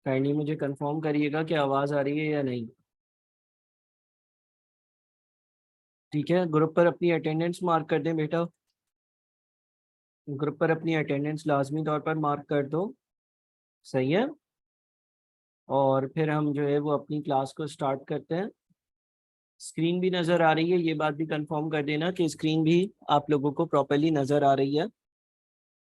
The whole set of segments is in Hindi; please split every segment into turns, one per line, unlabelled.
काइंडली मुझे कंफर्म करिएगा कि आवाज़ आ रही है या नहीं। ठीक है, ग्रुप पर अपनी अटेंडेंस मार्क कर दें बेटा। ग्रुप पर अपनी अटेंडेंस लाजमी तौर पर मार्क कर दो। सही है। और फिर हम जो है वो अपनी क्लास को स्टार्ट करते हैं। स्क्रीन भी नज़र आ रही है, ये बात भी कंफर्म कर देना कि स्क्रीन भी आप लोगों को प्रॉपर्ली नज़र आ रही है।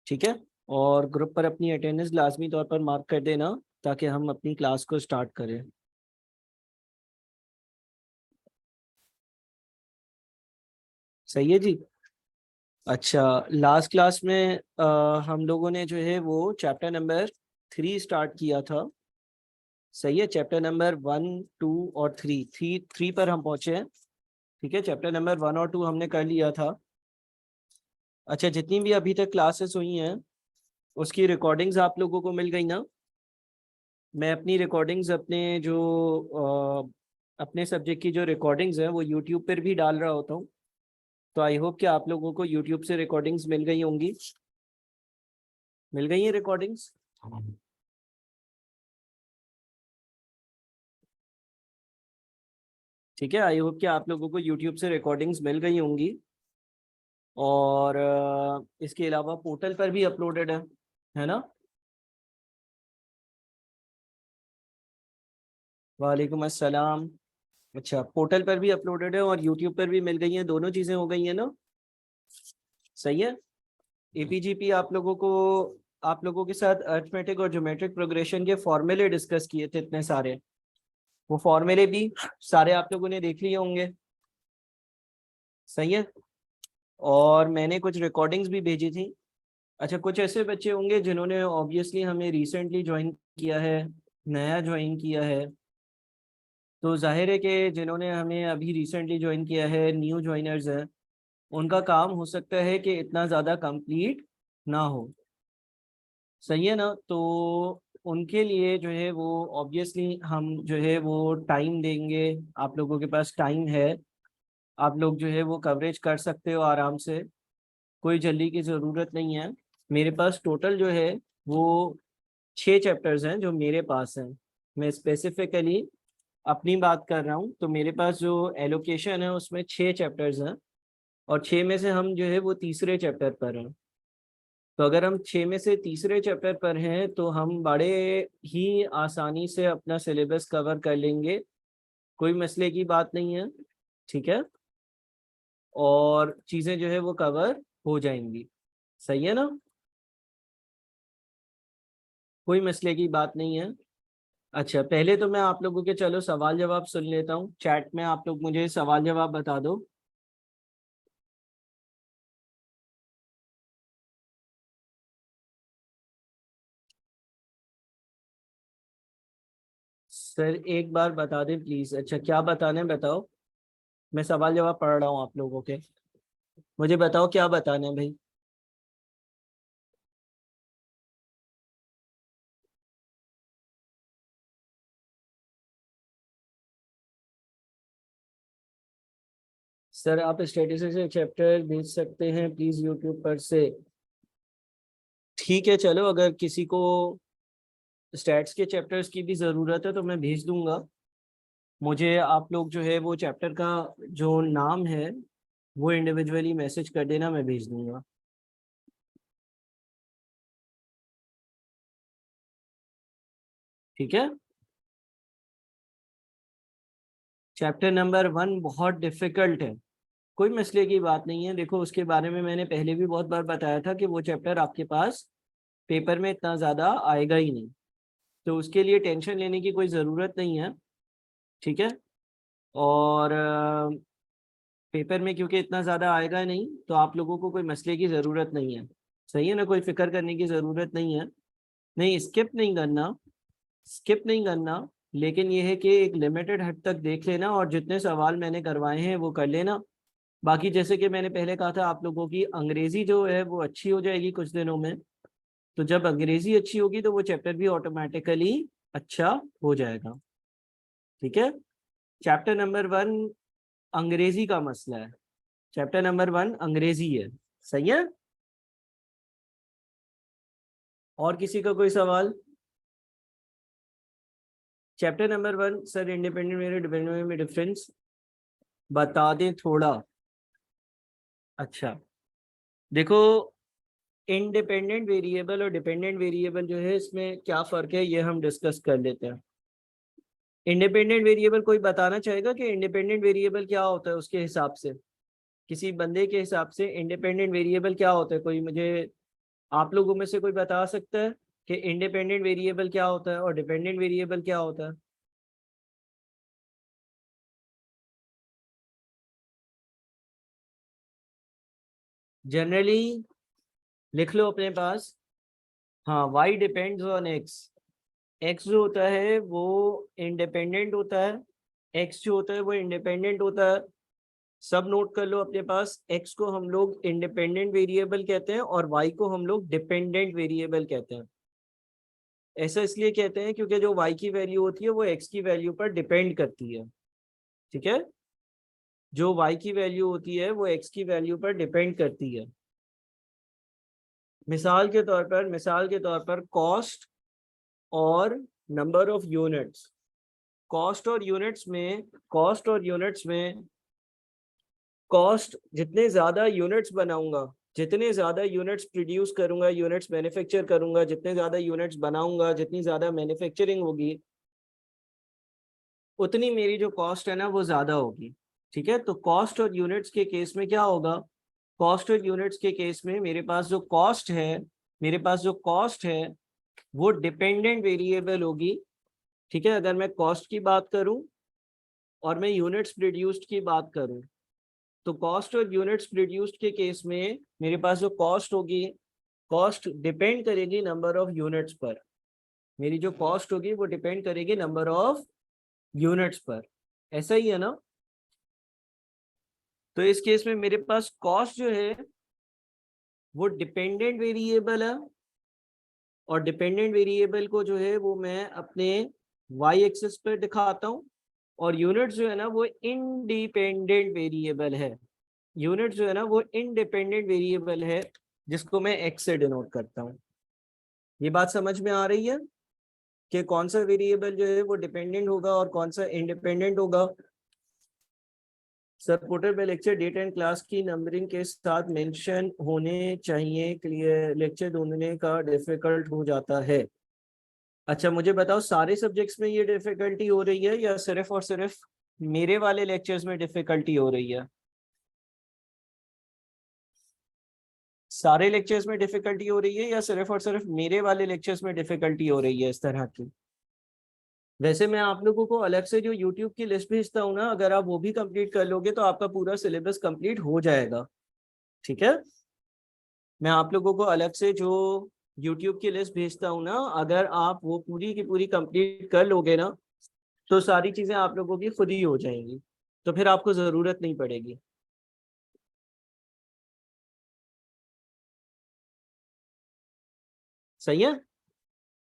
ठीक है। और ग्रुप पर अपनी अटेंडेंस लाजमी तौर पर मार्क कर देना ताकि हम अपनी क्लास को स्टार्ट करें। सही है जी। अच्छा, लास्ट क्लास में हम लोगों ने जो है वो चैप्टर नंबर 3 स्टार्ट किया था। सही है, चैप्टर नंबर 1, 2 और 3 थ्री थ्री पर हम पहुंचे हैं। ठीक है, चैप्टर नंबर 1 और 2 हमने कर लिया था। अच्छा, जितनी भी अभी तक क्लासेस हुई हैं उसकी रिकॉर्डिंग्स आप लोगों को मिल गई ना? मैं अपनी रिकॉर्डिंग्स अपने सब्जेक्ट की जो रिकॉर्डिंग्स हैं वो यूट्यूब पर भी डाल रहा होता हूँ। तो आई होप कि आप लोगों को यूट्यूब से रिकॉर्डिंग्स मिल गई होंगी। मिल गई हैं रिकॉर्डिंग्स? ठीक है, आई होप कि आप लोगों को यूट्यूब से रिकॉर्डिंग्स मिल गई होंगी। और इसके अलावा पोर्टल पर भी अपलोडेड है ना? वालेकुम अस्सलाम। अच्छा, पोर्टल पर भी अपलोडेड है और यूट्यूब पर भी मिल गई हैं, दोनों चीज़ें हो गई हैं ना? सही है। एपीजीपी आप लोगों के साथ अरिथमेटिक और ज्योमेट्रिक प्रोग्रेशन के फॉर्मूले डिस्कस किए थे इतने सारे। वो फॉर्मूले भी सारे आप लोगों ने देख लिए होंगे। सही है। और मैंने कुछ रिकॉर्डिंग्स भी भेजी थी। अच्छा, कुछ ऐसे बच्चे होंगे जिन्होंने ऑब्वियसली हमें रिसेंटली ज्वाइन किया है, नया ज्वाइन किया है। तो जाहिर है कि जिन्होंने हमें अभी रिसेंटली ज्वाइन किया है, न्यू ज्वाइनर्स हैं, उनका काम हो सकता है कि इतना ज़्यादा कंप्लीट ना हो। सही है ना? तो उनके लिए जो है वो ऑब्वियसली हम जो है वो टाइम देंगे। आप लोगों के पास टाइम है, आप लोग जो है वो कवरेज कर सकते हो आराम से, कोई जल्दी की ज़रूरत नहीं है। मेरे पास टोटल जो है वो 6 चैप्टर्स हैं जो मेरे पास हैं। मैं स्पेसिफिकली अपनी बात कर रहा हूँ, तो मेरे पास जो एलोकेशन है उसमें 6 चैप्टर्स हैं। और 6 में से हम जो है वो तीसरे चैप्टर पर हैं। तो अगर हम 6 में से तीसरे चैप्टर पर हैं तो हम बड़े ही आसानी से अपना सिलेबस कवर कर लेंगे, कोई मसले की बात नहीं है। ठीक है। और चीज़ें जो है वो कवर हो जाएंगी। सही है ना? कोई मसले की बात नहीं है। अच्छा, पहले तो मैं आप लोगों के चलो सवाल जवाब सुन लेता हूँ। चैट में आप लोग मुझे सवाल जवाब बता दो। सर एक बार बता दें प्लीज। अच्छा, क्या बताना है बताओ। मैं सवाल जवाब पढ़ रहा हूँ आप लोगों के। मुझे बताओ क्या बताना है भाई। सर आप स्टेटिस्टिक्स से चैप्टर भेज सकते हैं प्लीज यूट्यूब पर से। ठीक है, चलो अगर किसी को स्टैट्स के चैप्टर्स की भी ज़रूरत है तो मैं भेज दूंगा। मुझे आप लोग जो है वो चैप्टर का जो नाम है वो इंडिविजुअली मैसेज कर देना, मैं भेज दूंगा। ठीक है। चैप्टर नंबर 1 बहुत डिफिकल्ट है, कोई मसले की बात नहीं है। देखो उसके बारे में मैंने पहले भी बहुत बार बताया था कि वो चैप्टर आपके पास पेपर में इतना ज़्यादा आएगा ही नहीं। तो उसके लिए टेंशन लेने की कोई ज़रूरत नहीं है। ठीक है। और पेपर में क्योंकि इतना ज़्यादा आएगा नहीं तो आप लोगों को कोई मसले की ज़रूरत नहीं है। सही है ना? कोई फिक्र करने की ज़रूरत नहीं है। नहीं, स्किप नहीं करना, स्किप नहीं करना। लेकिन ये है कि एक लिमिटेड हद तक देख लेना और जितने सवाल मैंने करवाए हैं वो कर लेना। बाकी जैसे कि मैंने पहले कहा था, आप लोगों की अंग्रेजी जो है वो अच्छी हो जाएगी कुछ दिनों में। तो जब अंग्रेजी अच्छी होगी तो वो चैप्टर भी ऑटोमेटिकली अच्छा हो जाएगा। ठीक है। चैप्टर नंबर 1 अंग्रेजी का मसला है। चैप्टर नंबर 1 अंग्रेजी है। सही है। और किसी का कोई सवाल? Chapter number 1 sir independent variable dependent में डिफरेंस बता दें थोड़ा। अच्छा देखो, इंडिपेंडेंट वेरिएबल और डिपेंडेंट वेरिएबल जो है इसमें क्या फ़र्क है ये हम डिस्कस कर लेते हैं। इंडिपेंडेंट वेरिएबल कोई बताना चाहेगा कि इंडिपेंडेंट वेरिएबल क्या होता है उसके हिसाब से, किसी बंदे के हिसाब से इंडिपेंडेंट वेरिएबल क्या होता है? कोई मुझे आप लोगों में से कोई बता सकता है कि इंडिपेंडेंट वेरिएबल क्या होता है और डिपेंडेंट वेरिएबल क्या होता है? जनरली लिख लो अपने पास। हाँ, y depends on x। x जो होता है वो इंडिपेंडेंट होता है, x जो होता है वो इंडिपेंडेंट होता है। सब नोट कर लो अपने पास, x को हम लोग इंडिपेंडेंट वेरिएबल कहते हैं और y को हम लोग डिपेंडेंट वेरिएबल कहते हैं। ऐसा इसलिए कहते हैं क्योंकि जो y की वैल्यू होती है वो x की वैल्यू पर डिपेंड करती है। ठीक है, जो y की वैल्यू होती है वो x की वैल्यू पर डिपेंड करती है। मिसाल के तौर पर कॉस्ट और नंबर ऑफ यूनिट्स। कॉस्ट और यूनिट्स में कॉस्ट जितने ज्यादा यूनिट्स बनाऊंगा, जितने ज्यादा यूनिट्स प्रोड्यूस करूंगा, यूनिट्स मैन्युफैक्चर करूंगा, जितने ज्यादा यूनिट्स बनाऊंगा, जितनी ज्यादा मैन्युफैक्चरिंग होगी, उतनी मेरी जो कॉस्ट है ना वो ज्यादा होगी। ठीक है, तो कॉस्ट और यूनिट्स के केस में क्या होगा? कॉस्ट और यूनिट्स के केस में मेरे पास जो कॉस्ट है वो डिपेंडेंट वेरिएबल होगी। ठीक है, अगर मैं कॉस्ट की बात करूं और मैं यूनिट्स प्रोड्यूस्ड की बात करूं, तो कॉस्ट और यूनिट्स प्रोड्यूस्ड के केस में मेरे पास जो कॉस्ट होगी, कॉस्ट डिपेंड करेगी नंबर ऑफ यूनिट्स पर। मेरी जो कॉस्ट होगी वो डिपेंड करेगी नंबर ऑफ यूनिट्स पर। ऐसा ही है ना? तो इस केस में मेरे पास कॉस्ट जो है वो डिपेंडेंट वेरिएबल है, और डिपेंडेंट वेरिएबल को जो है वो मैं अपने वाई एक्सिस पर दिखाता हूँ, और यूनिट जो है ना वो इंडिपेंडेंट वेरिएबल है। यूनिट जो है ना वो इंडिपेंडेंट वेरिएबल है, जिसको मैं एक्स से डिनोट करता हूँ। ये बात समझ में आ रही है कि कौन सा वेरिएबल जो है वो डिपेंडेंट होगा और कौन सा इंडिपेंडेंट होगा? सर पोर्टल पे लेक्चर डेट एंड क्लास की नंबरिंग के साथ मेंशन होने चाहिए, क्लियर लेक्चर ढूंढने का डिफिकल्ट हो जाता है। अच्छा मुझे बताओ, सारे सब्जेक्ट्स में ये डिफिकल्टी हो रही है या सिर्फ और सिर्फ मेरे वाले लेक्चर्स में डिफिकल्टी हो रही है? सारे लेक्चर्स में डिफिकल्टी हो रही है या सिर्फ और सिर्फ मेरे वाले लेक्चर्स में डिफिकल्टी हो रही है इस तरह की? वैसे मैं आप लोगों को अलग से जो यूट्यूब की लिस्ट भेजता हूँ ना, अगर आप वो भी कंप्लीट कर लोगे तो आपका पूरा सिलेबस कंप्लीट हो जाएगा। ठीक है, मैं आप लोगों को अलग से जो यूट्यूब की लिस्ट भेजता हूँ ना, अगर आप वो पूरी की पूरी कंप्लीट कर लोगे ना, तो सारी चीजें आप लोगों की खुद ही हो जाएंगी, तो फिर आपको जरूरत नहीं पड़ेगी। सही है,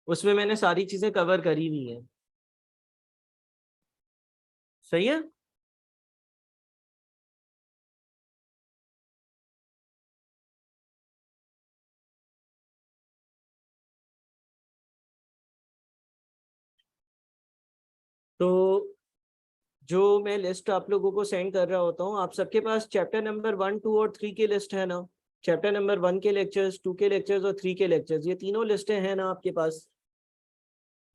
उसमें मैंने सारी चीजें कवर करी हुई हैं। सही है, तो जो मैं लिस्ट आप लोगों को सेंड कर रहा होता हूँ, आप सबके पास चैप्टर नंबर 1, 2 और 3 की लिस्ट है ना? चैप्टर नंबर 1 के लेक्चर्स, 2 के लेक्चर्स और 3 के लेक्चर्स, ये तीनों लिस्टें हैं ना आपके पास?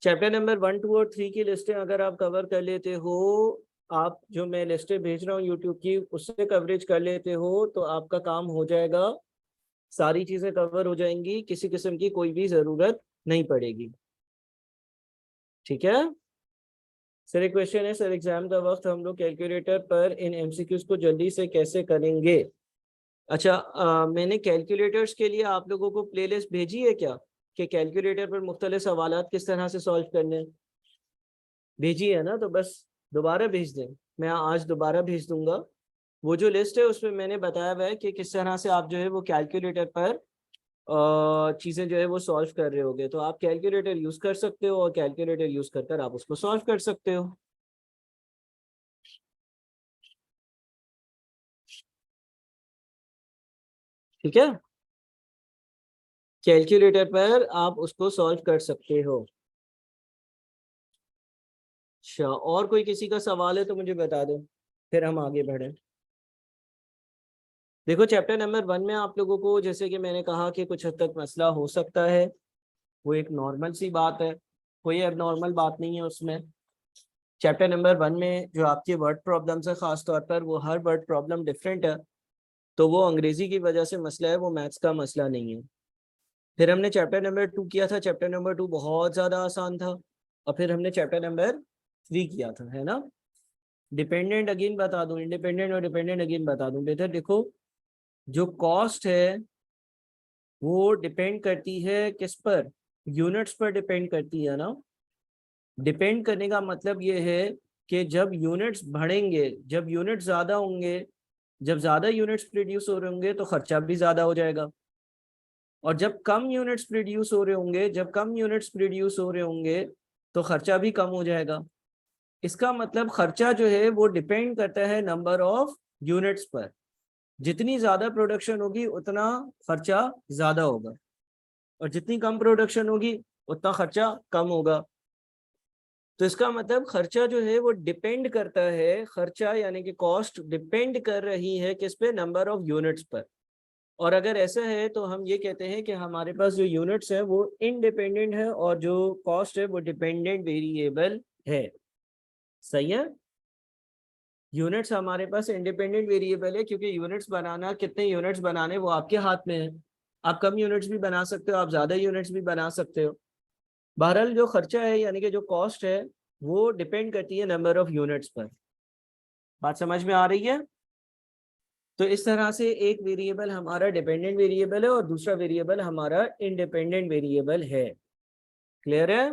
चैप्टर नंबर 1, 2 और 3 की लिस्टें अगर आप कवर कर लेते हो, आप जो मैं लिस्टें भेज रहा हूँ यूट्यूब की उससे कवरेज कर लेते हो, तो आपका काम हो जाएगा, सारी चीजें कवर हो जाएंगी, किसी किस्म की कोई भी जरूरत नहीं पड़ेगी। ठीक है सर, एक क्वेश्चन है सर, एग्जाम का वक्त हम लोग कैलकुलेटर पर इन एमसीक्यूज को जल्दी से कैसे करेंगे? अच्छा, मैंने कैलकुलेटर्स के लिए आप लोगों को प्लेलिस्ट भेजी है क्या, कि कैलकुलेटर पर मुख्तलिफ सवालात किस तरह से सॉल्व करने हैं? भेजी है ना, तो बस दोबारा भेज दें, मैं आज दोबारा भेज दूंगा। वो जो लिस्ट है उसमें मैंने बताया हुआ है कि किस तरह से आप जो है वो कैलकुलेटर पर चीज़ें जो है वो सॉल्व कर रहे होगे, तो आप कैलकुलेटर यूज़ कर सकते हो और कैलकुलेटर यूज़ कर कर आप उसको सॉल्व कर सकते हो। ठीक है, कैलकुलेटर पर आप उसको सॉल्व कर सकते हो। अच्छा, और कोई किसी का सवाल है तो मुझे बता दो, फिर हम आगे बढ़े। देखो चैप्टर नंबर 1 में आप लोगों को, जैसे कि मैंने कहा, कि कुछ हद तक मसला हो सकता है, वो एक नॉर्मल सी बात है, कोई एबनॉर्मल बात नहीं है उसमें। चैप्टर नंबर 1 में जो आपके वर्ड प्रॉब्लम्स है, ख़ास तौर पर वो हर वर्ड प्रॉब्लम डिफरेंट है, तो वो अंग्रेजी की वजह से मसला है, वो मैथ्स का मसला नहीं है। फिर हमने चैप्टर नंबर 2 किया था, चैप्टर नंबर 2 बहुत ज़्यादा आसान था। और फिर हमने चैप्टर नंबर 3 किया था, है ना। डिपेंडेंट अगेन बता दूं, इंडिपेंडेंट और डिपेंडेंट अगेन बता दूं। बेहतर देखो, जो कॉस्ट है वो डिपेंड करती है किस पर, यूनिट्स पर डिपेंड करती है ना। डिपेंड करने का मतलब ये है कि जब यूनिट्स बढ़ेंगे, जब यूनिट्स ज़्यादा होंगे, जब ज़्यादा यूनिट्स प्रोड्यूस हो रहे होंगे तो खर्चा भी ज़्यादा हो जाएगा। और जब कम यूनिट्स प्रोड्यूस हो रहे होंगे, जब कम यूनिट्स प्रोड्यूस हो रहे होंगे तो खर्चा भी कम हो जाएगा। इसका मतलब खर्चा जो है वो डिपेंड करता है नंबर ऑफ यूनिट्स पर। जितनी ज़्यादा प्रोडक्शन होगी उतना खर्चा ज़्यादा होगा, और जितनी कम प्रोडक्शन होगी उतना खर्चा कम होगा। तो इसका मतलब खर्चा जो है वो डिपेंड करता है, खर्चा यानी कि कॉस्ट डिपेंड कर रही है किस पे, नंबर ऑफ यूनिट्स पर। और अगर ऐसा है तो हम ये कहते हैं कि हमारे पास जो यूनिट्स है वो इंडिपेंडेंट है और जो कॉस्ट है वो डिपेंडेंट वेरिएबल है। सही है, यूनिट्स हमारे पास इंडिपेंडेंट वेरिएबल है, क्योंकि यूनिट्स बनाना, कितने यूनिट्स बनाने वो आपके हाथ में है। आप कम यूनिट्स भी बना सकते हो, आप ज़्यादा यूनिट्स भी बना सकते हो। बहरहाल जो खर्चा है यानी कि जो कॉस्ट है वो डिपेंड करती है नंबर ऑफ यूनिट्स पर। बात समझ में आ रही है। तो इस तरह से एक वेरिएबल हमारा डिपेंडेंट वेरिएबल है और दूसरा वेरिएबल हमारा इंडिपेंडेंट वेरिएबल है। क्लियर है।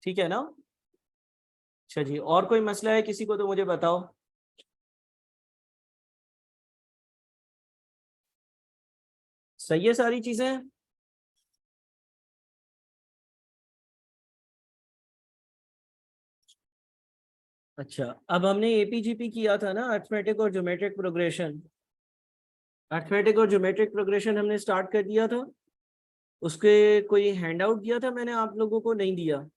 ठीक है ना। अच्छा जी, और कोई मसला है किसी को तो मुझे बताओ। सही है सारी चीजें। अच्छा, अब हमने एपीजीपी किया था ना, अर्थमेटिक और ज्योमेट्रिक प्रोग्रेशन। अर्थमेटिक और ज्योमेट्रिक प्रोग्रेशन हमने स्टार्ट कर दिया था। उसके कोई हैंड आउट दिया था मैंने आप लोगों को, नहीं दिया।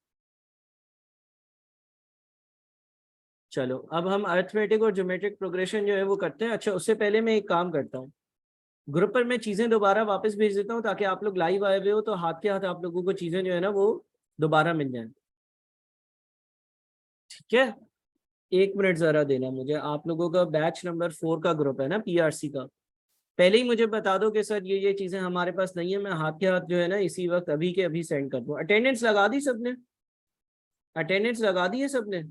चलो अब हम अर्थमेटिक और ज्योमेट्रिक प्रोग्रेशन जो है वो करते हैं। अच्छा, उससे पहले मैं एक काम करता हूँ, ग्रुप पर मैं चीज़ें दोबारा वापस भेज देता हूँ, ताकि आप लोग लाइव आए हुए हो तो हाथ के हाथ आप लोगों को चीज़ें जो है ना वो दोबारा मिल जाए। ठीक है, एक मिनट ज़रा देना मुझे। आप लोगों का बैच नंबर 4 का ग्रुप है ना, पीआरसी का। पहले ही मुझे बता दो कि सर ये चीज़ें हमारे पास नहीं है, मैं हाथ के हाथ जो है ना इसी वक्त अभी के अभी सेंड कर दूँ। अटेंडेंस लगा दी सबने? अटेंडेंस लगा दी है सबने?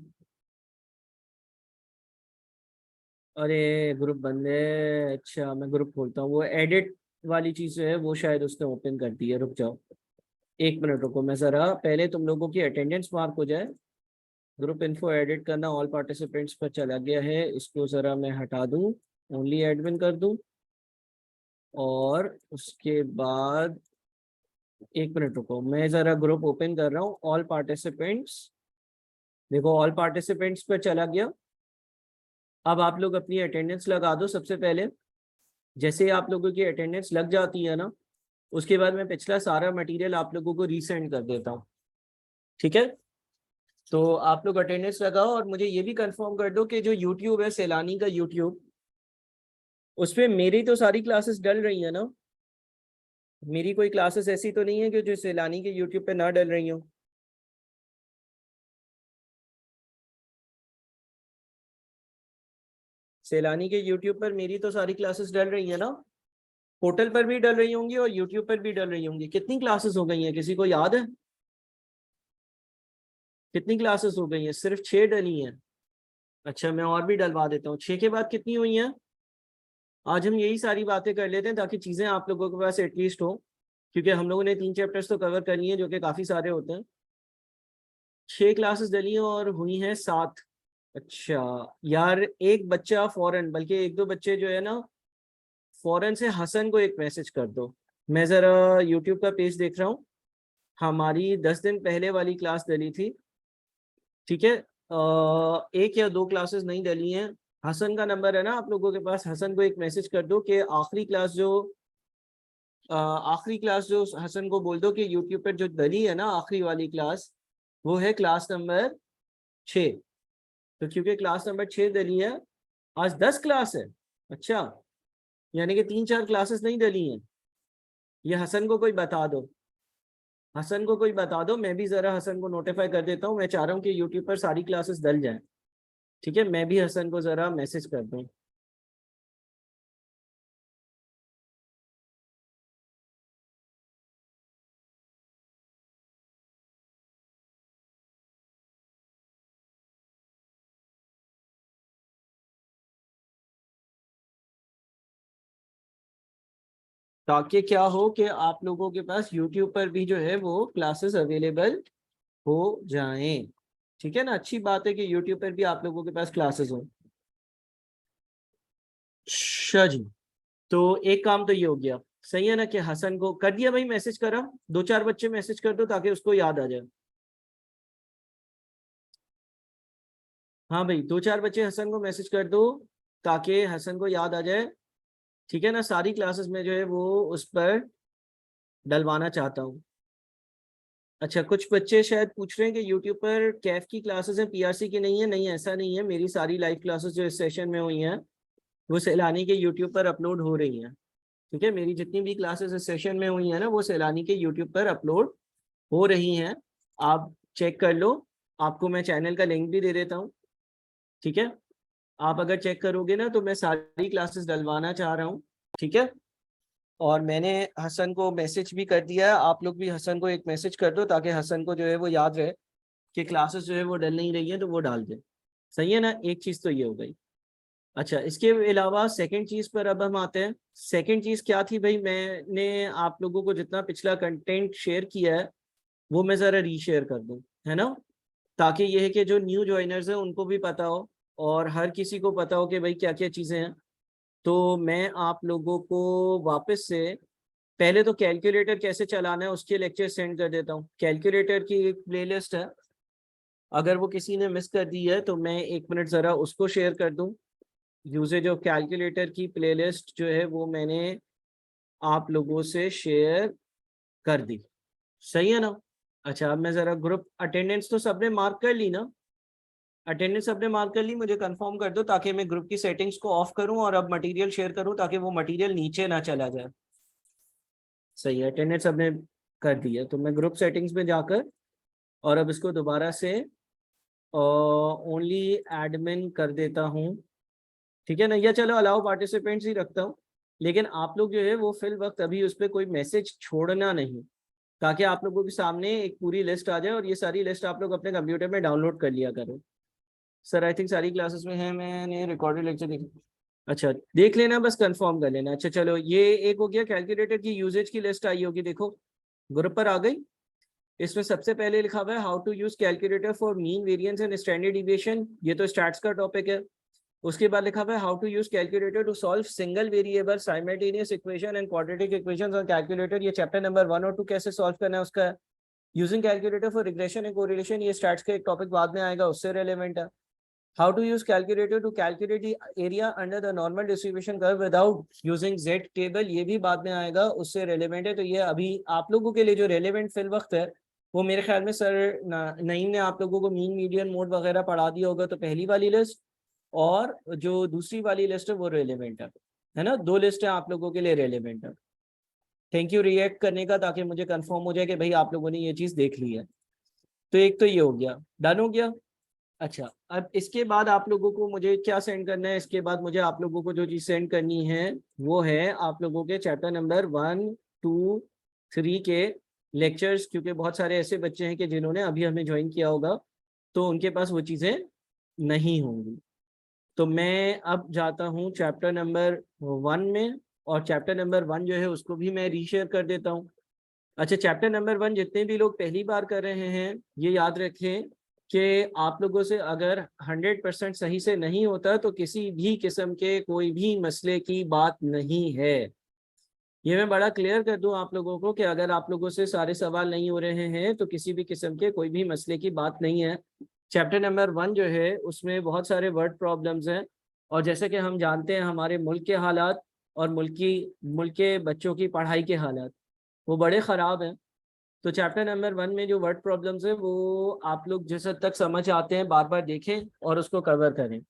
अरे ग्रुप बंद है। अच्छा, मैं ग्रुप खोलता हूँ। वो एडिट वाली चीज़ जो है वो शायद उसने ओपन कर दी है, रुक जाओ। एक मिनट रुको, मैं ज़रा पहले तुम लोगों की अटेंडेंस मार्क हो जाए। ग्रुप इन्फो एडिट करना ऑल पार्टिसिपेंट्स पर चला गया है, इसको ज़रा मैं हटा दूँ, ओनली एडमिन कर दूँ। और उसके बाद एक मिनट रुको, मैं ज़रा ग्रुप ओपन कर रहा हूँ, ऑल पार्टिसिपेंट्स। देखो ऑल पार्टिसिपेंट्स पर चला गया। अब आप लोग अपनी अटेंडेंस लगा दो सबसे पहले। जैसे आप लोगों की अटेंडेंस लग जाती है ना, उसके बाद मैं पिछला सारा मटेरियल आप लोगों को रीसेंड कर देता हूँ। ठीक है, तो आप लोग अटेंडेंस लगाओ और मुझे ये भी कंफर्म कर दो कि जो यूट्यूब है, सैलानी का यूट्यूब, उस पर मेरी तो सारी क्लासेस डल रही है ना। मेरी कोई क्लासेस ऐसी तो नहीं है कि जो सैलानी के यूट्यूब पे ना डल रही हो। सैलानी के यूट्यूब पर मेरी तो सारी क्लासेस डल रही है ना। पोर्टल पर भी डल रही होंगी और यूट्यूब पर भी डल रही होंगी। कितनी क्लासेस हो गई हैं, किसी को याद है? कितनी क्लासेस हो गई हैं? सिर्फ 6 डली हैं। अच्छा, मैं और भी डलवा देता हूँ। 6 के बाद कितनी हुई हैं? आज हम यही सारी बातें कर लेते हैं ताकि चीज़ें आप लोगों के पास एटलीस्ट हो, क्योंकि हम लोगों ने 3 चैप्टर्स तो कवर करनी है जो कि काफ़ी सारे होते हैं। 6 क्लासेस डली हैं और हुई हैं 7। अच्छा यार, एक बच्चा फौरन, बल्कि एक दो बच्चे जो है ना, फौरन से हसन को एक मैसेज कर दो। मैं ज़रा यूट्यूब का पेज देख रहा हूँ, हमारी 10 दिन पहले वाली क्लास डली थी। ठीक है, एक या दो क्लासेस नहीं डली हैं। हसन का नंबर है ना आप लोगों के पास, हसन को एक मैसेज कर दो कि आखिरी क्लास जो हसन को बोल दो कि यूट्यूब पर जो डली है ना आखिरी वाली क्लास, वो है क्लास नंबर 6। तो क्योंकि क्लास नंबर 6 डली है, आज 10 क्लास है। अच्छा, यानी कि 3-4 क्लासेस नहीं डली हैं। ये हसन को कोई बता दो, हसन को कोई बता दो। मैं भी जरा हसन को नोटिफाई कर देता हूँ, मैं चाह रहा हूँ कि यूट्यूब पर सारी क्लासेस डल जाएं। ठीक है, मैं भी हसन को जरा मैसेज कर दूँ। ताकि क्या हो कि आप लोगों के पास यूट्यूब पर भी जो है वो क्लासेस अवेलेबल हो जाएं। ठीक है ना, अच्छी बात है कि यूट्यूब पर भी आप लोगों के पास क्लासेस हो। अच्छा जी, तो एक काम तो ये हो गया, सही है ना, कि हसन को कर दिया भाई मैसेज करा, 2-4 बच्चे मैसेज कर दो ताकि उसको याद आ जाए। हाँ भाई, 2-4 बच्चे हसन को मैसेज कर दो ताकि हसन को याद आ जाए। ठीक है ना, सारी क्लासेस में जो है वो उस पर डलवाना चाहता हूँ। अच्छा, कुछ बच्चे शायद पूछ रहे हैं कि यूट्यूब पर कैफ की क्लासेस हैं, पीआरसी की नहीं है। नहीं, ऐसा नहीं है, मेरी सारी लाइव क्लासेस जो इस सेशन में हुई हैं वो सैलानी के यूट्यूब पर अपलोड हो रही हैं। ठीक है, मेरी जितनी भी क्लासेस इस सेशन में हुई हैं ना, वो सैलानी के यूट्यूब पर अपलोड हो रही हैं। आप चेक कर लो, आपको मैं चैनल का लिंक भी दे देता हूँ। ठीक है, आप अगर चेक करोगे ना तो मैं सारी क्लासेस डलवाना चाह रहा हूँ। ठीक है, और मैंने हसन को मैसेज भी कर दिया है। आप लोग भी हसन को एक मैसेज कर दो ताकि हसन को जो है वो याद रहे कि क्लासेस जो है वो डल नहीं रही है, तो वो डाल दे। सही है ना, एक चीज़ तो ये हो गई। अच्छा, इसके अलावा सेकंड चीज़ पर अब हम आते हैं। सेकंड चीज़ क्या थी भाई, मैंने आप लोगों को जितना पिछला कंटेंट शेयर किया है वो मैं ज़रा रीशेयर कर दूँ, है ना, ताकि ये है कि जो न्यू ज्वाइनर्स हैं उनको भी पता हो और हर किसी को पता हो कि भाई क्या क्या चीज़ें हैं। तो मैं आप लोगों को वापस से पहले तो कैलकुलेटर कैसे चलाना है उसके लेक्चर सेंड कर देता हूँ। कैलकुलेटर की एक प्लेलिस्ट है, अगर वो किसी ने मिस कर दी है तो मैं 1 मिनट ज़रा उसको शेयर कर दूँ। यूजेज ऑफ कैलकुलेटर की प्लेलिस्ट जो है वो मैंने आप लोगों से शेयर कर दी। सही है ना। अच्छा, अब मैं ज़रा ग्रुप अटेंडेंस तो सबने मार्क कर ली ना, अटेंडेंस सबने मार्क कर ली, मुझे कंफर्म कर दो ताकि मैं ग्रुप की सेटिंग्स को ऑफ करूं और अब मटेरियल शेयर करूं ताकि वो मटेरियल नीचे ना चला जाए। सही है, अटेंडेंस सबने कर दी है, तो मैं ग्रुप सेटिंग्स में जाकर और अब इसको दोबारा से ओनली एडमिन कर देता हूँ। ठीक है ना, या चलो अलाउ पार्टिसिपेंट्स ही रखता हूँ, लेकिन आप लोग जो है वो फिल वक्त अभी उस पर कोई मैसेज छोड़ना नहीं, ताकि आप लोगों के सामने एक पूरी लिस्ट आ जाए और ये सारी लिस्ट आप लोग अपने कंप्यूटर में डाउनलोड कर लिया करो। सर आई थिंक सारी क्लासेस में है, मैंने रिकॉर्डेड लेक्चर देख। अच्छा, देख लेना, बस कंफर्म कर लेना। अच्छा चलो, ये एक हो गया, कैलकुलेटर की यूजेज की लिस्ट आई होगी, देखो ग्रुप पर आ गई। इसमें सबसे पहले लिखा हुआ है how to use calculator for mean variance and standard deviation, ये तो स्टैट्स का टॉपिक है। उसके बाद लिखा हुआ है how to use calculator to solve single variable simultaneous equation and quadratic equations on calculator, ये चैप्टर नंबर 1 और 2 कैसे सॉल्व करना है उसका। Using calculator for regression and correlation, ये स्टैट्स का एक टॉपिक बाद में आएगा, उससे रेलेवेंट है। How to use calculator to calculate the area under the normal distribution curve without using Z table, ये भी बाद में आएगा, उससे रेलेवेंट है। तो ये अभी आप लोगों के लिए जो रेलेवेंट फिल वक्त है वो मेरे ख्याल में सर नईम ने आप लोगों को मीन मीडियन मोड वगैरह पढ़ा दिया होगा, तो पहली वाली लिस्ट और जो दूसरी वाली लिस्ट है वो रेलेवेंट है ना, 2 लिस्ट है आप लोगों के लिए रेलेवेंट है। थैंक यू रिएक्ट करने का, ताकि मुझे कंफर्म हो जाए कि भाई आप लोगों ने ये चीज़ देख ली है। तो एक तो ये हो गया, डन हो गया। अच्छा, अब इसके बाद आप लोगों को मुझे क्या सेंड करना है, इसके बाद मुझे आप लोगों को जो चीज़ सेंड करनी है वो है आप लोगों के चैप्टर नंबर 1, 2, 3 के लेक्चर्स, क्योंकि बहुत सारे ऐसे बच्चे हैं कि जिन्होंने अभी हमें ज्वाइन किया होगा तो उनके पास वो चीज़ें नहीं होंगी। तो मैं अब जाता हूँ चैप्टर नंबर 1 में, और चैप्टर नंबर 1 जो है उसको भी मैं रीशेयर कर देता हूँ। अच्छा, चैप्टर नंबर 1 जितने भी लोग पहली बार कर रहे हैं ये याद रखें कि आप लोगों से अगर 100% सही से नहीं होता तो किसी भी किस्म के कोई भी मसले की बात नहीं है। ये मैं बड़ा क्लियर कर दूं आप लोगों को कि अगर आप लोगों से सारे सवाल नहीं हो रहे हैं तो किसी भी किस्म के कोई भी मसले की बात नहीं है। चैप्टर नंबर 1 जो है उसमें बहुत सारे वर्ड प्रॉब्लम्स हैं और जैसे कि हम जानते हैं हमारे मुल्क के हालात और मुल्क के बच्चों की पढ़ाई के हालात वो बड़े ख़राब हैं। तो चैप्टर नंबर 1 में जो वर्ड प्रॉब्लम्स है वो आप लोग जिस हद तक समझ आते हैं बार बार देखें और उसको कवर करें।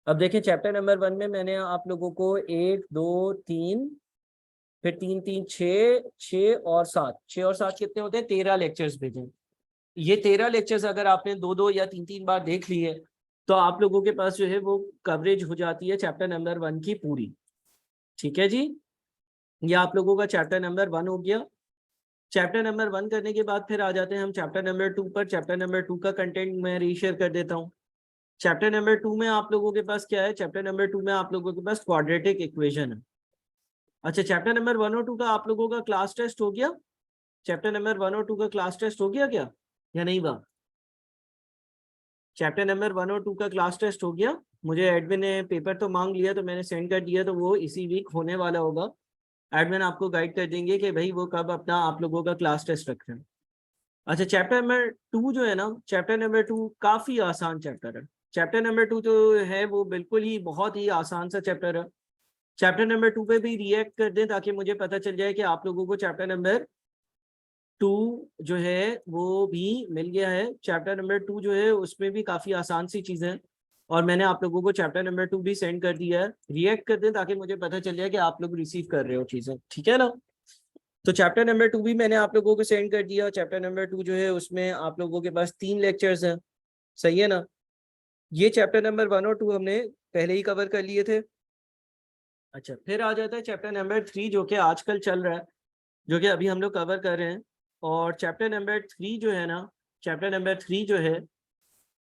अब देखें चैप्टर नंबर 1 में मैंने आप लोगों को 1 2 3 फिर 3 3 6 6 और 7, 6 और 7 कितने होते हैं, 13 लेक्चर्स भेजे। ये 13 लेक्चर्स अगर आपने 2 2 या 3 3 बार देख लिए तो आप लोगों के पास जो है वो कवरेज हो जाती है चैप्टर नंबर 1 की पूरी। ठीक है जी, ये आप लोगों का चैप्टर नंबर 1 हो गया। चैप्टर नंबर 1 करने के बाद फिर आ जाते हैं हम चैप्टर नंबर 2 पर। चैप्टर नंबर 2 का कंटेंट मैं रीशेयर कर देता हूँ। चैप्टर नंबर 2 में आप लोगों के पास क्या है, चैप्टर नंबर 2 में आप लोगों के पास क्वाड्रेटिक इक्वेशन है। अच्छा, चैप्टर नंबर 1 और 2 का आप लोगों का क्लास टेस्ट हो गया? चैप्टर नंबर 1 और 2 का क्लास टेस्ट हो गया क्या या नहीं हुआ? चैप्टर नंबर 1 और 2 का क्लास टेस्ट हो गया? मुझे एडमिन ने पेपर तो मांग लिया तो मैंने सेंड कर दिया, तो वो इसी वीक होने वाला होगा। एडमिन आपको गाइड कर देंगे कि भाई वो कब अपना आप लोगों का क्लास टेस्ट रख रहे हैं। अच्छा, चैप्टर नंबर 2 जो है ना, चैप्टर नंबर 2 काफी आसान चैप्टर है। चैप्टर नंबर 2 जो है वो बिल्कुल ही बहुत ही आसान सा चैप्टर है। चैप्टर नंबर 2 पे भी रिएक्ट कर दें ताकि मुझे पता चल जाए कि आप लोगों को चैप्टर नंबर 2 जो है वो भी मिल गया है। चैप्टर नंबर 2 जो है उसमें भी काफी आसान सी चीजें हैं और मैंने आप लोगों को चैप्टर नंबर 2 भी सेंड कर दिया है। रिएक्ट कर दें ताकि मुझे पता चल जाए कि आप लोग रिसीव कर रहे हो चीजें, ठीक है ना। तो चैप्टर नंबर 2 भी मैंने आप लोगों को सेंड कर दिया। चैप्टर नंबर 2 जो है उसमें आप लोगों के पास 3 लेक्चर्स हैं, सही है ना। ये चैप्टर नंबर 1 और 2 हमने पहले ही कवर कर लिए थे। अच्छा, फिर आ जाता है चैप्टर नंबर 3 जो कि आजकल चल रहा है, जो कि अभी हम लोग कवर कर रहे हैं। और चैप्टर नंबर 3 जो है ना, चैप्टर नंबर 3 जो है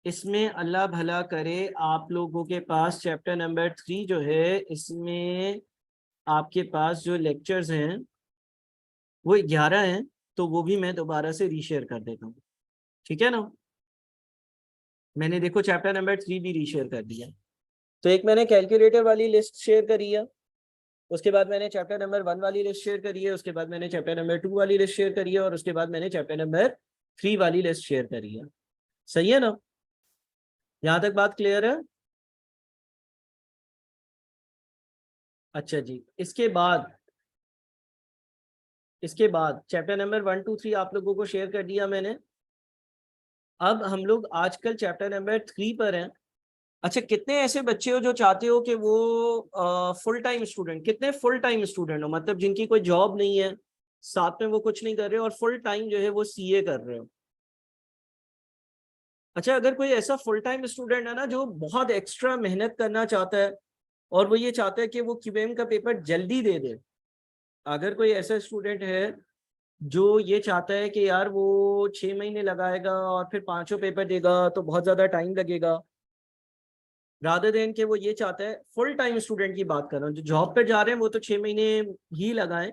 इसमें अल्लाह भला करे आप लोगों के पास चैप्टर नंबर 3 जो है इसमें आपके पास जो लेक्चर्स हैं वो 11 हैं। तो वो भी मैं दोबारा से रीशेयर कर देता हूँ, ठीक है ना। मैंने देखो चैप्टर नंबर 3 भी रीशेयर कर दिया। तो एक मैंने कैलकुलेटर वाली लिस्ट शेयर करी है, उसके बाद मैंने चैप्टर नंबर 1 वाली लिस्ट शेयर करी है, उसके बाद मैंने चैप्टर नंबर 2 वाली लिस्ट शेयर करी है और उसके बाद मैंने चैप्टर नंबर 3 वाली लिस्ट शेयर करी है। सही है ना, यहाँ तक बात क्लियर है? अच्छा जी, इसके बाद चैप्टर नंबर 1 2 3 आप लोगों को शेयर कर दिया मैंने। अब हम लोग आजकल चैप्टर नंबर 3 पर हैं। अच्छा, कितने ऐसे बच्चे हो जो चाहते हो कि वो फुल टाइम स्टूडेंट, कितने फुल टाइम स्टूडेंट हो, मतलब जिनकी कोई जॉब नहीं है, साथ में वो कुछ नहीं कर रहे और फुल टाइम जो है वो सीए कर रहे हो? अच्छा, अगर कोई ऐसा फुल टाइम स्टूडेंट है ना जो बहुत एक्स्ट्रा मेहनत करना चाहता है और वो ये चाहता है कि वो क्यूएम का पेपर जल्दी दे दे, अगर कोई ऐसा स्टूडेंट है जो ये चाहता है कि यार वो 6 महीने लगाएगा और फिर पांचों पेपर देगा तो बहुत ज्यादा टाइम लगेगा, रादर देन कि वो ये चाहता है, फुल टाइम स्टूडेंट की बात कर रहा हूँ, जो जॉब पे जा रहे हैं वो तो 6 महीने ही लगाएं।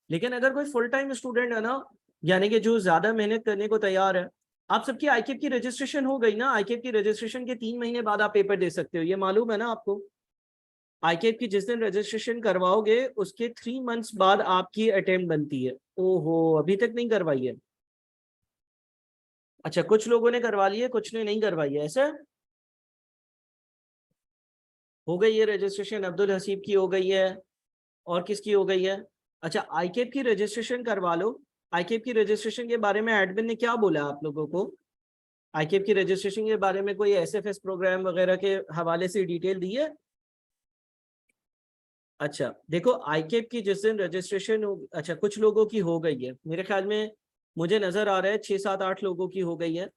लेकिन अगर कोई फुल टाइम स्टूडेंट है ना, यानी कि जो ज्यादा मेहनत करने को तैयार है, आप सबकी आईकेप की रजिस्ट्रेशन हो गई ना, आईकेप की रजिस्ट्रेशन के 3 महीने बाद आप पेपर दे सकते हो, ये मालूम है ना आपको। आईकेप की जिस दिन रजिस्ट्रेशन करवाओगे उसके 3 मंथ्स बाद आपकी अटेम्प्ट बनती है। ओहो, अभी तक नहीं करवाई है? अच्छा, कुछ लोगों ने करवा ली है, कुछ ने नहीं करवाई है, ऐसा? हो गई है रजिस्ट्रेशन, अब्दुल हसीब की हो गई है, और किसकी हो गई है? अच्छा, आईकेप की रजिस्ट्रेशन करवा लो। आईकेप की रजिस्ट्रेशन के बारे में एडमिन ने क्या बोला आप लोगों को? आईकेप की रजिस्ट्रेशन के बारे में कोई एसएफएस प्रोग्राम वगैरह के हवाले से डिटेल दी है? अच्छा देखो, आईकेप की जिस दिन रजिस्ट्रेशन हो, अच्छा कुछ लोगों की हो गई है मेरे ख्याल में, मुझे नजर आ रहा है 6 7 8 लोगों की हो गई है।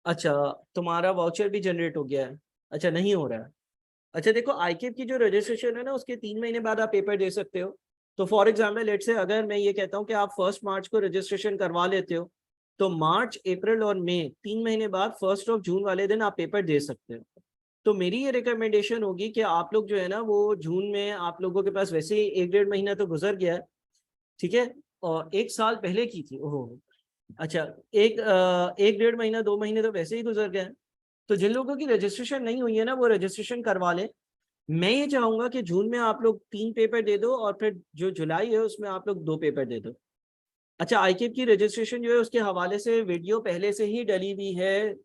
अच्छा, तुम्हारा वाउचर भी जनरेट हो गया है? अच्छा, नहीं हो रहा है। अच्छा देखो, आईकेप की जो रजिस्ट्रेशन है ना उसके 3 महीने बाद आप पेपर दे सकते हो। तो फॉर एग्जाम्पल लेट से अगर मैं ये कहता हूँ कि आप 1 मार्च को रजिस्ट्रेशन करवा लेते हो, तो मार्च अप्रैल और मई 3 महीने बाद 1 जून वाले दिन आप पेपर दे सकते हो। तो मेरी ये रिकमेंडेशन होगी कि आप लोग जो है ना वो जून में, आप लोगों के पास वैसे ही 1 1.5 महीना तो गुजर गया है, ठीक है, और 1 साल पहले की थी, ओहो। अच्छा, 1 1.5 महीना 2 महीने तो वैसे ही गुजर गए हैं। तो जिन लोगों की रजिस्ट्रेशन नहीं हुई है ना वो रजिस्ट्रेशन करवा लें। मैं ये चाहूंगा कि जून में आप लोग 3 पेपर दे दो और फिर जो जुलाई है उसमें आप लोग 2 पेपर दे दो। अच्छा, आईकेप की रजिस्ट्रेशन जो है उसके हवाले से वीडियो पहले से ही डली हुई है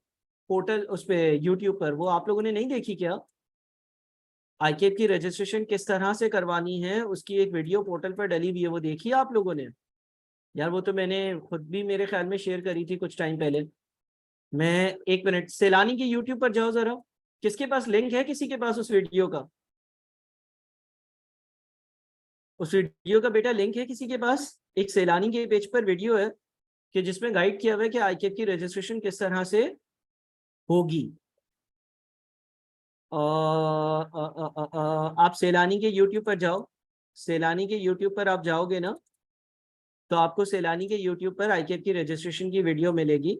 पोर्टल, उस पे यूट्यूब पर, वो आप लोगों ने नहीं देखी क्या? आईकेप की रजिस्ट्रेशन किस तरह से करवानी है उसकी एक वीडियो पोर्टल पर डली हुई है, वो देखी आप लोगों ने? यार वो तो मैंने खुद भी मेरे ख्याल में शेयर करी थी कुछ टाइम पहले। मैं एक मिनट, सैलानी के यूट्यूब पर जाओ जरा, किसके पास लिंक है, किसी के पास उस वीडियो का? उस वीडियो का बेटा लिंक है किसी के पास? एक सैलानी के पेज पर वीडियो है कि जिसमें गाइड किया हुआ है कि आईकेप की रजिस्ट्रेशन किस तरह से होगी। आप सैलानी के यूट्यूब पर जाओ, सैलानी के यूट्यूब पर आप जाओगे ना तो आपको सैलानी के यूट्यूब पर आईकेप की रजिस्ट्रेशन की वीडियो मिलेगी।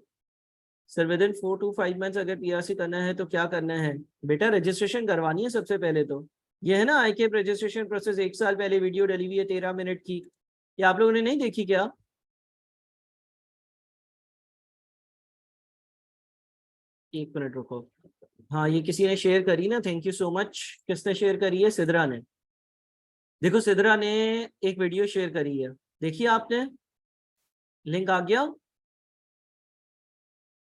Sir with in 4 to 5 months अगर पीआरसी करना है तो क्या करना है बेटा? रजिस्ट्रेशन करवानी है सबसे पहले तो। ये है ना आईकेप रजिस्ट्रेशन प्रोसेस, 1 साल पहले वीडियो डली हुई है 13 मिनट की, ये आप लोगों ने नहीं देखी क्या? एक मिनट रुको, हाँ ये किसी ने शेयर करी ना, थैंक यू सो मच। किसने शेयर करी है? सिद्रा ने। देखो सिद्रा ने एक वीडियो शेयर करी है, देखिए आपने, लिंक आ गया,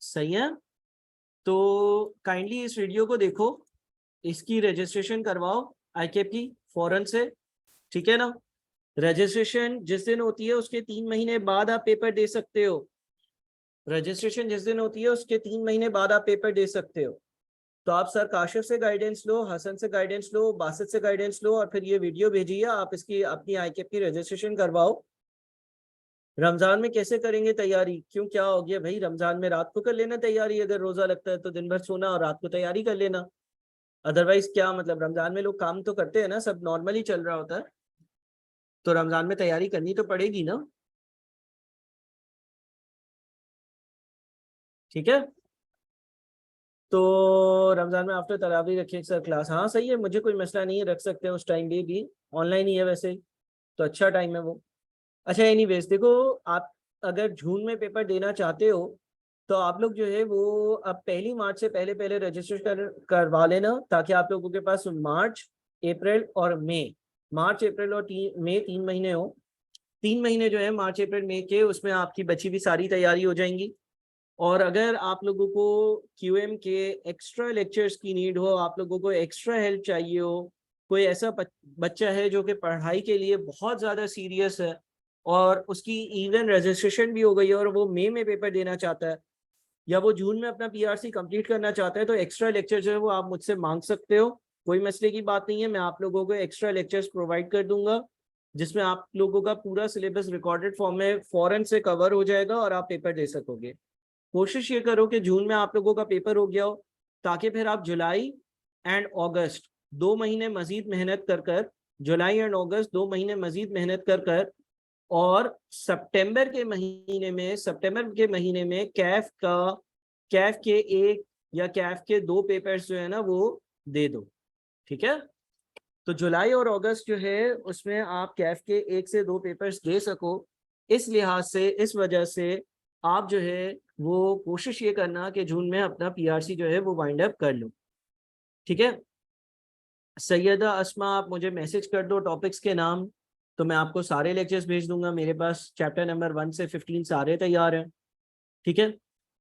सही है। तो काइंडली इस वीडियो को देखो, इसकी रजिस्ट्रेशन करवाओ आईकेप की फौरन से, ठीक है ना? रजिस्ट्रेशन जिस दिन होती है उसके 3 महीने बाद आप पेपर दे सकते हो। रजिस्ट्रेशन जिस दिन होती है उसके 3 महीने बाद आप पेपर दे सकते हो। तो आप सर काशिफ से गाइडेंस लो, हसन से गाइडेंस लो, बासित से गाइडेंस लो और फिर ये वीडियो भेजिए, आप इसकी अपनी आईकेप की रजिस्ट्रेशन करवाओ। रमजान में कैसे करेंगे तैयारी? क्यों, क्या हो गया भाई? रमजान में रात को कर लेना तैयारी, अगर रोजा लगता है तो दिन भर सोना और रात को तैयारी कर लेना। अदरवाइज क्या मतलब, रमजान में लोग काम तो करते हैं ना, सब नॉर्मली चल रहा होता है, तो रमजान में तैयारी करनी तो पड़ेगी ना, ठीक है? तो रमजान में आफ्टर तरावी रखिए सर क्लास, हाँ सही है, मुझे कोई मसला नहीं है, रख सकते हैं उस टाइम भी ऑनलाइन ही है वैसे ही, तो अच्छा टाइम है वो। अच्छा एनीवेज देखो, आप अगर जून में पेपर देना चाहते हो तो आप लोग जो है वो अब 1 मार्च से पहले पहले रजिस्ट्रेशन करवा लेना, ताकि आप लोगों के पास मार्च, अप्रैल और मई, मार्च अप्रैल और मई 3 महीने हो। 3 महीने जो है मार्च अप्रैल मई के, उसमें आपकी बची भी सारी तैयारी हो जाएंगी। और अगर आप लोगों को क्यूएम के एक्स्ट्रा लेक्चर्स की नीड हो, आप लोगों को एक्स्ट्रा हेल्प चाहिए हो, कोई ऐसा बच्चा है जो कि पढ़ाई के लिए बहुत ज़्यादा सीरियस है और उसकी इवन रजिस्ट्रेशन भी हो गई है और वो मई में पेपर देना चाहता है या वो जून में अपना पीआरसी कंप्लीट करना चाहता है, तो एक्स्ट्रा लेक्चर जो है वो आप मुझसे मांग सकते हो, कोई मसले की बात नहीं है। मैं आप लोगों को एक्स्ट्रा लेक्चर्स प्रोवाइड कर दूंगा जिसमें आप लोगों का पूरा सिलेबस रिकॉर्डेड फॉर्म में फौरन से कवर हो जाएगा और आप पेपर दे सकोगे। कोशिश ये करो कि जून में आप लोगों का पेपर हो गया हो, ताकि फिर आप जुलाई एंड अगस्त 2 महीने मजीद मेहनत कर कर, जुलाई एंड अगस्त 2 महीने मजीद मेहनत कर कर और सितंबर के महीने में कैफ के 1 या कैफ के 2 पेपर्स जो है ना वो दे दो, ठीक है? तो जुलाई और अगस्त जो है उसमें आप कैफ के 1 से 2 पेपर्स दे सको, इस लिहाज से, इस वजह से आप जो है वो कोशिश ये करना कि जून में अपना पीआरसी जो है वो वाइंड अप कर लो, ठीक है? सैयदा अस्मा, आप मुझे मैसेज कर दो टॉपिक्स के नाम, तो मैं आपको सारे लेक्चर्स भेज दूंगा। मेरे पास चैप्टर नंबर 1 से 15 सारे तैयार हैं, ठीक है?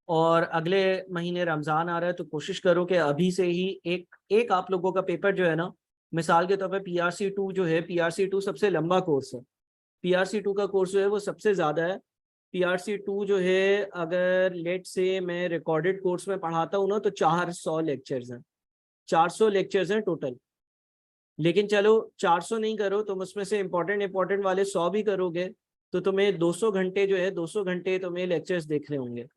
और अगले महीने रमज़ान आ रहा है, तो कोशिश करो कि अभी से ही एक एक आप लोगों का पेपर जो है ना, मिसाल के तौर पे पीआरसी 2 जो है, पीआरसी 2 सबसे लंबा कोर्स है, पीआरसी 2 का कोर्स जो है वो सबसे ज़्यादा है। पीआरसी 2 जो है, अगर लेट से मैं रिकॉर्डेड कोर्स में पढ़ाता हूँ ना तो 400 लेक्चर्स हैं, 400 लेक्चर्स हैं टोटल। लेकिन चलो 400 नहीं करो, तुम उसमें से इंपॉर्टेंट इंपॉर्टेंट वाले 100 भी करोगे तो तुम्हें 200 घंटे जो है, 200 घंटे तुम्हें लेक्चर्स देखने होंगे।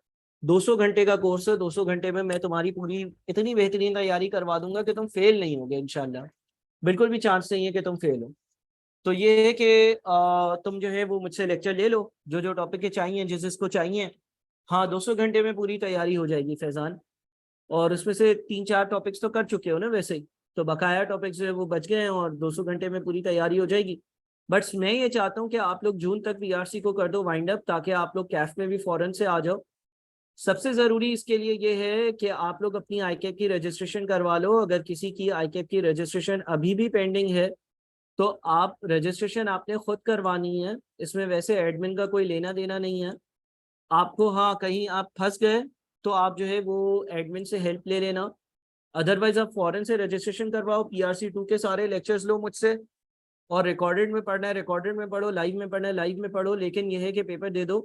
200 घंटे का कोर्स है, 200 घंटे में मैं तुम्हारी पूरी इतनी बेहतरीन तैयारी करवा दूंगा कि तुम फेल नहीं होगे इंशाल्लाह, बिल्कुल भी चांस नहीं है कि तुम फेल हो। तो ये है कि तुम जो है वो मुझसे लेक्चर ले लो, जो जो टॉपिक के चाहिए, जिस जिसको चाहिए। हाँ 200 घंटे में पूरी तैयारी हो जाएगी फैजान, और उसमें से 3-4 टॉपिक्स तो कर चुके हो ना वैसे ही, तो बकाया टॉपिक्स जो है वो बच गए हैं और 200 घंटे में पूरी तैयारी हो जाएगी। बट मैं ये चाहता हूँ कि आप लोग जून तक पीआरसी को कर दो वाइंड अप, ताकि आप लोग कैफ में भी फौरन से आ जाओ। सबसे ज़रूरी इसके लिए ये है कि आप लोग अपनी आईकेप की रजिस्ट्रेशन करवा लो। अगर किसी की आईकेप की रजिस्ट्रेशन अभी भी पेंडिंग है तो आप रजिस्ट्रेशन आपने खुद करवानी है, इसमें वैसे एडमिन का कोई लेना देना नहीं है आपको। हाँ कहीं आप फंस गए तो आप जो है वो एडमिन से हेल्प ले लेना, अदरवाइज आप फॉरेन से रजिस्ट्रेशन करवाओ, PRC2 के सारे लेक्चर्स लो मुझसे, और रिकॉर्डेड में पढ़ना है रिकॉर्डेड में पढ़ो, लाइव में पढ़ना है लाइव में पढ़ो, लेकिन यह है कि पेपर दे दो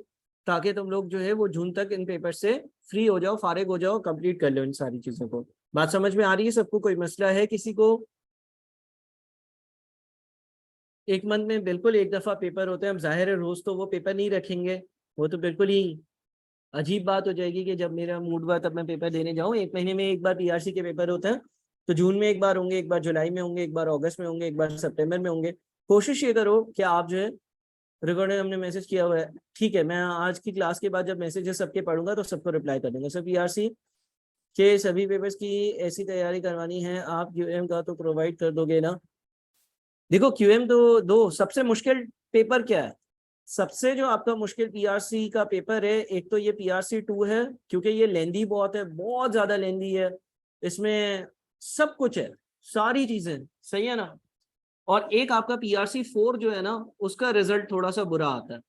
ताकि तुम लोग जो है वो जून तक इन पेपर से फ्री हो जाओ, फारिग हो जाओ, कंप्लीट कर लो इन सारी चीजों को। बात समझ में आ रही है सबको? कोई मसला है किसी को? एक मंथ में बिल्कुल एक दफा पेपर होते हैं, अब जाहिर है रोज तो वो पेपर नहीं रखेंगे, वो तो बिल्कुल ही अजीब बात हो जाएगी कि जब मेरा मूड हुआ तब मैं पेपर देने जाऊं। एक महीने में एक बार PRC के पेपर होते हैं, तो जून में एक बार होंगे, एक बार जुलाई में होंगे, एक बार अगस्त में होंगे, एक बार सितंबर में होंगे। कोशिश ये करो कि आप जो है, रिकॉर्डेड हमने मैसेज किया हुआ है, ठीक है, मैं आज की क्लास के बाद जब मैसेजेस सबके पढ़ूंगा तो सबको रिप्लाई कर दूंगा। सर PRC के सभी पेपर्स की ऐसी तैयारी करवानी है, आप QM का तो प्रोवाइड कर दोगे ना? देखो QM तो दो, सबसे मुश्किल पेपर क्या है? सबसे जो आपका मुश्किल PRC का पेपर है, एक तो ये PRC2 है, क्योंकि ये लेंदी बहुत है, बहुत ज्यादा लेंदी है, इसमें सब कुछ है, सारी चीजें, सही है ना? और एक आपका PRC4 जो है ना, उसका रिजल्ट थोड़ा सा बुरा आता है।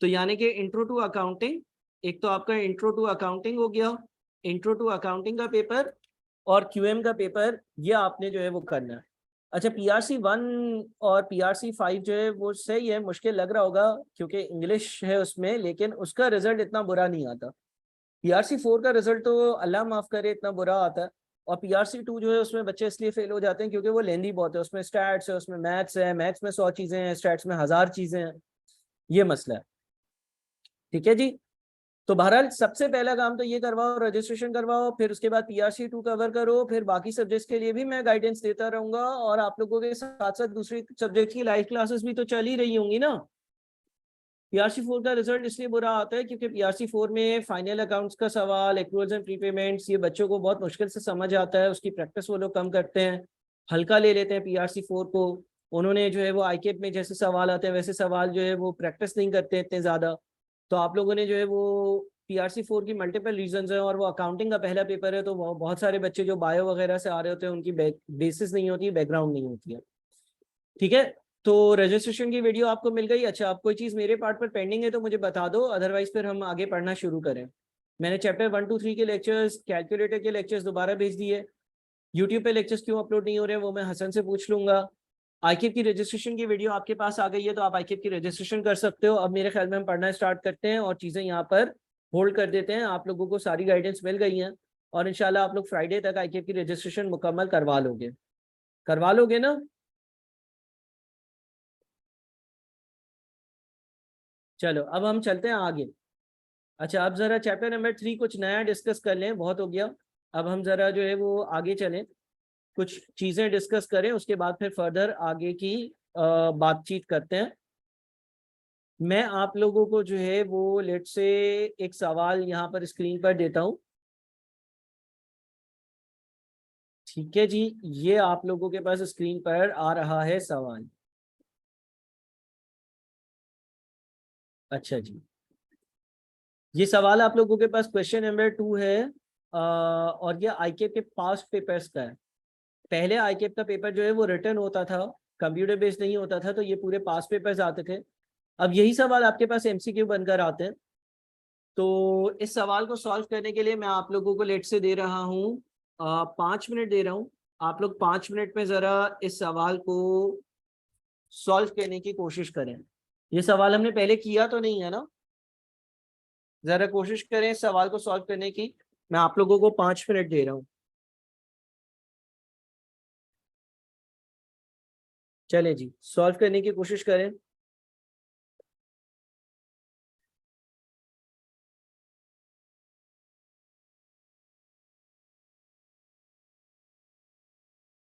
तो यानी कि इंट्रो टू अकाउंटिंग, एक तो आपका इंट्रो टू अकाउंटिंग हो गया, इंट्रो टू अकाउंटिंग का पेपर, और QM का पेपर, ये आपने जो है वो करना है। अच्छा, PRC1 और PRC5 जो है वो सही है, मुश्किल लग रहा होगा क्योंकि इंग्लिश है उसमें, लेकिन उसका रिजल्ट इतना बुरा नहीं आता। PRC4 का रिजल्ट तो अल्लाह माफ करे इतना बुरा आता है, और PRC2 जो है उसमें बच्चे इसलिए फेल हो जाते हैं क्योंकि वो लेंदी बहुत है, उसमें स्टैट्स है, उसमें मैथ्स है, मैथ्स में 100 चीजें हैं, स्टैट्स में 1000 चीजें हैं, ये मसला है। ठीक है जी। तो बहरहाल सबसे पहला काम तो ये करवाओ, रजिस्ट्रेशन करवाओ, फिर उसके बाद PRC2 कवर करो, फिर बाकी सब्जेक्ट्स के लिए भी मैं गाइडेंस देता रहूंगा, और आप लोगों के साथ साथ दूसरी सब्जेक्ट की लाइव क्लासेस भी तो चल ही रही होंगी ना। PRC4 का रिजल्ट इसलिए बुरा आता है क्योंकि PRC4 में फाइनल अकाउंट्स का सवाल, एक्रूअल्स एंड प्रीपेमेंट्स, ये बच्चों को बहुत मुश्किल से समझ आता है, उसकी प्रैक्टिस वो लोग कम करते हैं, हल्का ले लेते हैं PRC4 को। उन्होंने जो है वो ICAP में जैसे सवाल आते हैं वैसे सवाल जो है वो प्रैक्टिस नहीं करते इतने ज़्यादा। तो आप लोगों ने जो है वो PRC4 की मल्टीपल रीजंस हैं, और वो अकाउंटिंग का पहला पेपर है, तो बहुत सारे बच्चे जो बायो वगैरह से आ रहे होते हैं उनकी बेसिस नहीं होती, बैकग्राउंड नहीं होती है। ठीक है, तो रजिस्ट्रेशन की वीडियो आपको मिल गई। अच्छा, आप कोई चीज़ मेरे पार्ट पर पेंडिंग है तो मुझे बता दो, अदरवाइज फिर हम आगे पढ़ना शुरू करें। मैंने चैप्टर 1 2 3 के लेक्चर्स, कैलकुलेटर के लेक्चर्स दोबारा भेज दिए। यूट्यूब पे लेक्चर्स क्यों अपलोड नहीं हो रहे हैं वो मैं हसन से पूछ लूंगा। ICAP की रजिस्ट्रेशन की वीडियो आपके पास आ गई है, तो आप ICAP की रजिस्ट्रेशन कर सकते हो। अब मेरे ख्याल में हम पढ़ना स्टार्ट करते हैं और चीज़ें यहाँ पर होल्ड कर देते हैं। आप लोगों को सारी गाइडेंस मिल गई हैं, और इंशाल्लाह आप लोग फ्राइडे तक ICAP की रजिस्ट्रेशन मुकम्मल करवा लोगे ना? चलो अब हम चलते हैं आगे। अच्छा, अब जरा चैप्टर नंबर 3 कुछ नया डिस्कस कर लें, बहुत हो गया। अब हम जरा जो है वो आगे चलें, कुछ चीज़ें डिस्कस करें, उसके बाद फिर फर्दर आगे की बातचीत करते हैं। मैं आप लोगों को जो है वो लेट से एक सवाल यहाँ पर स्क्रीन पर देता हूँ। ठीक है जी, ये आप लोगों के पास स्क्रीन पर आ रहा है सवाल। अच्छा जी, ये सवाल आप लोगों के पास क्वेश्चन नंबर 2 है, और ये ICAP के पास्ट पेपर्स का है। पहले ICAP का पेपर जो है वो रिटर्न होता था, कंप्यूटर बेस्ड नहीं होता था, तो ये पूरे पास्ट पेपर्स आते थे। अब यही सवाल आपके पास MCQ बनकर आते हैं। तो इस सवाल को सॉल्व करने के लिए मैं आप लोगों को लेट से दे रहा हूँ 5 मिनट दे रहा हूँ। आप लोग 5 मिनट में जरा इस सवाल को सॉल्व करने की कोशिश करें। ये सवाल हमने पहले किया तो नहीं है ना? जरा कोशिश करें इस सवाल को सॉल्व करने की। मैं आप लोगों को 5 मिनट दे रहा हूँ। चले जी, सॉल्व करने की कोशिश करें।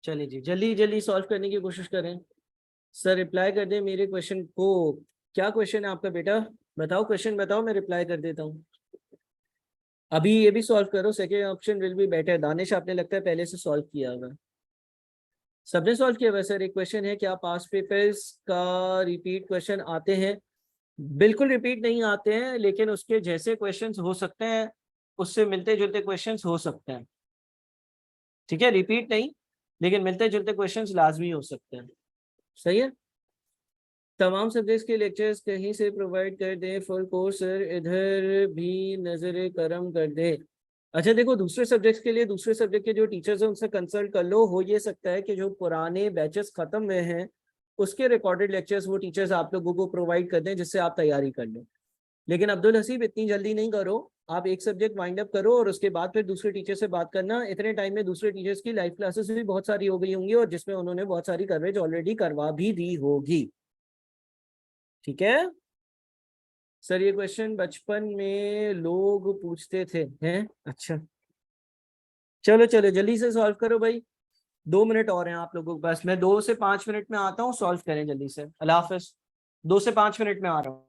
चले जी, जल्दी जल्दी सॉल्व करने की कोशिश करें। सर रिप्लाई कर दे मेरे क्वेश्चन को। क्या क्वेश्चन है आपका बेटा? बताओ, क्वेश्चन बताओ, मैं रिप्लाई कर देता हूँ। अभी ये भी सॉल्व करो, second option will be better. Danish आपने लगता है पहले से सॉल्व किया होगा। सबने सॉल्व किया हुआ? सर एक क्वेश्चन है, क्या पास्ट पेपर्स का रिपीट क्वेश्चन आते हैं? बिल्कुल रिपीट नहीं आते हैं, लेकिन उसके जैसे क्वेश्चंस हो सकते हैं, उससे मिलते जुलते क्वेश्चंस हो सकते हैं। ठीक है, रिपीट नहीं, लेकिन मिलते जुलते क्वेश्चंस लाजमी हो सकते हैं। सही है। तमाम सब्जेक्ट्स के लेक्चर्स कहीं से प्रोवाइड कर दे, फुल कोर्स सर इधर भी नजर करम कर दे। अच्छा देखो, दूसरे सब्जेक्ट के लिए दूसरे सब्जेक्ट के जो टीचर्स हैं उनसे कंसल्ट कर लो। हो ये सकता है कि जो पुराने बैचेस खत्म हुए हैं उसके रिकॉर्डेड लेक्चर्स वो टीचर्स आप लोगों को प्रोवाइड कर दें, जिससे आप तैयारी कर लें। लेकिन अब्दुल हसीब इतनी जल्दी नहीं करो, आप एक सब्जेक्ट वाइंड अप करो और उसके बाद फिर दूसरे टीचर से बात करना। इतने टाइम में दूसरे टीचर्स की लाइव क्लासेस भी बहुत सारी हो गई होंगी और जिसमें उन्होंने बहुत सारी कवरेज ऑलरेडी करवा भी दी होगी। ठीक है सर, ये क्वेश्चन बचपन में लोग पूछते थे हैं। अच्छा चलो चलो जल्दी से सॉल्व करो भाई, 2 मिनट और हैं आप लोगों के पास। मैं 2 से 5 मिनट में आता हूँ, सॉल्व करें जल्दी से। अल्लाह हाफिज, 2 से 5 मिनट में आ रहा हूँ।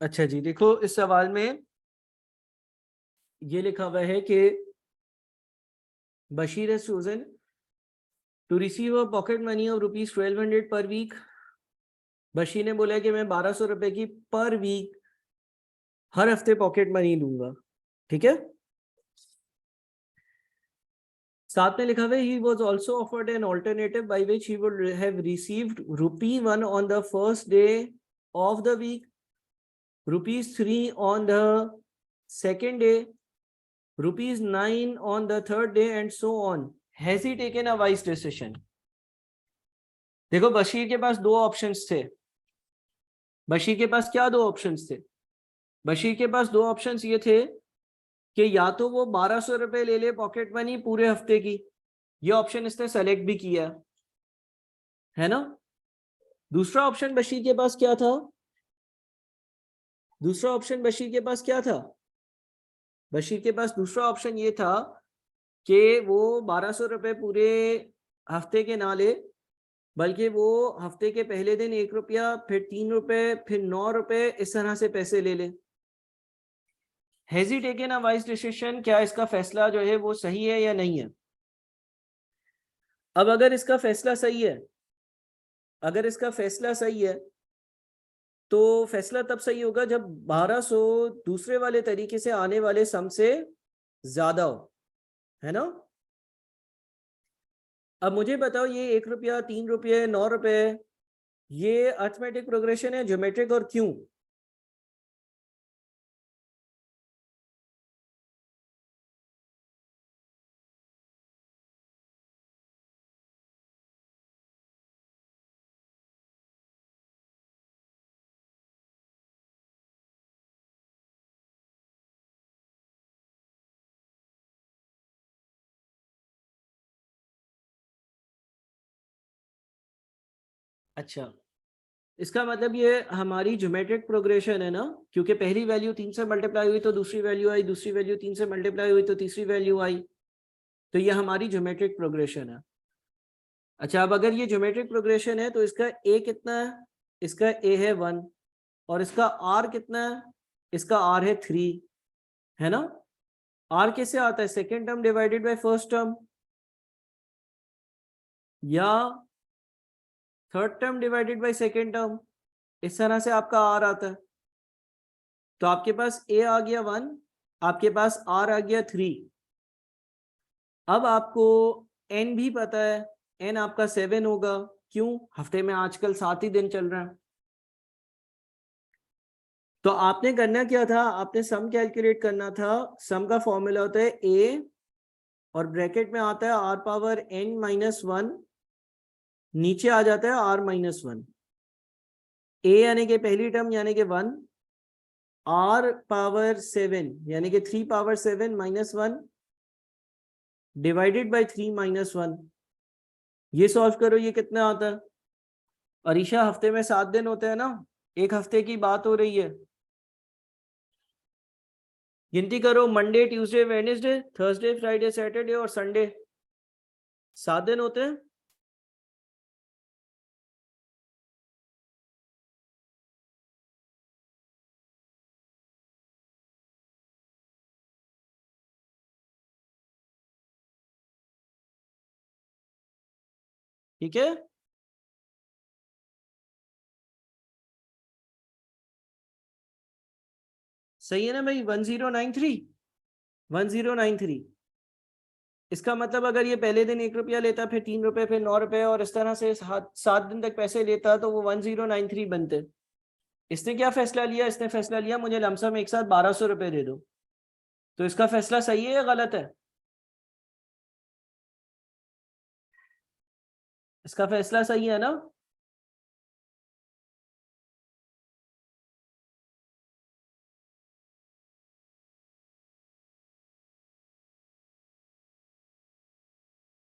अच्छा जी देखो, इस सवाल में ये लिखा हुआ है कि Bashir has chosen to receive a pocket money of rupees 1200 per week। Bashir ने बोला कि मैं 1200 रुपए की पर वीक हर हफ्ते पॉकेट मनी लूंगा। ठीक है, साथ में लिखा हुआ है he was also offered an alternative by which he would have received ₹1 on the first day of the week, ₹3 on the second day, ₹9 on the third day, and so on। Has he taken a wise decision? देखो बशीर के पास दो ऑप्शंस थे। बशीर के पास क्या दो ऑप्शंस थे? बशीर के पास दो ऑप्शंस ये थे कि या तो वो 1200 रुपए ले ले पॉकेट मनी पूरे हफ्ते की, ये ऑप्शन इसने सेलेक्ट भी किया है ना। दूसरा ऑप्शन बशीर के पास क्या था? दूसरा ऑप्शन बशीर के पास क्या था? बशीर के पास दूसरा ऑप्शन ये था कि वो 1200 रुपए पूरे हफ्ते के ना ले, बल्कि वो हफ्ते के पहले दिन 1 रुपया, फिर 3 रुपए, फिर 9 रुपए, इस तरह से पैसे ले ले। Has he taken a wise decision? क्या इसका फैसला जो है वो सही है या नहीं है? अब अगर इसका फैसला सही है, अगर इसका फैसला सही है तो फैसला तब सही होगा जब 1200 दूसरे वाले तरीके से आने वाले सम से ज्यादा हो, है ना। अब मुझे बताओ, ये 1 रुपया, 3 रुपये, 9 रुपए, ये अर्थमेटिक प्रोग्रेशन है, ज्योमेट्रिक, और क्यों? अच्छा, इसका मतलब ये हमारी ज्योमेट्रिक प्रोग्रेशन है ना, क्योंकि पहली वैल्यू 3 से मल्टीप्लाई हुई तो दूसरी वैल्यू आई, दूसरी वैल्यू 3 से मल्टीप्लाई हुई तो तीसरी वैल्यू आई, तो ये हमारी ज्योमेट्रिक प्रोग्रेशन है। अच्छा, अब अगर ये ज्योमेट्रिक प्रोग्रेशन है तो इसका ए कितना है? इसका ए है 1, और इसका आर कितना है? इसका आर है 3, है ना। आर कैसे आता है? Second term divided by first term या third term divided by second term, इस तरह से आपका आर आता है। तो आपके पास ए आ गया 1, आपके पास आर आ गया 3। अब आपको एन भी पता है, एन आपका 7 होगा। क्यों? हफ्ते में आजकल 7 ही दिन चल रहा है। तो आपने करना क्या था, आपने सम कैलकुलेट करना था। सम का फॉर्मूला होता है ए और ब्रैकेट में आता है आर पावर एन माइनस 1, नीचे आ जाता है आर माइनस 1। ए यानी कि पहली टर्म यानी कि 1, आर पावर 7 यानी कि 3 power 7 minus 1 divided by 3 minus 1। ये सॉल्व करो, ये कितना आता है? अरीशा, हफ्ते में 7 दिन होते हैं ना, एक हफ्ते की बात हो रही है। गिनती करो, Monday Tuesday Wednesday Thursday Friday Saturday और संडे, 7 दिन होते हैं। ठीक है, सही है ना भाई? 1093 1093। इसका मतलब अगर ये पहले दिन 1 रुपया लेता, फिर 3 रुपए, फिर 9 रुपए और इस तरह से 7 दिन तक पैसे लेता, तो वो 1093 बनते। इसने क्या फैसला लिया? इसने फैसला लिया मुझे लमसम एक साथ 1200 रुपए दे दो। तो इसका फैसला सही है या गलत है? इसका फैसला सही है ना?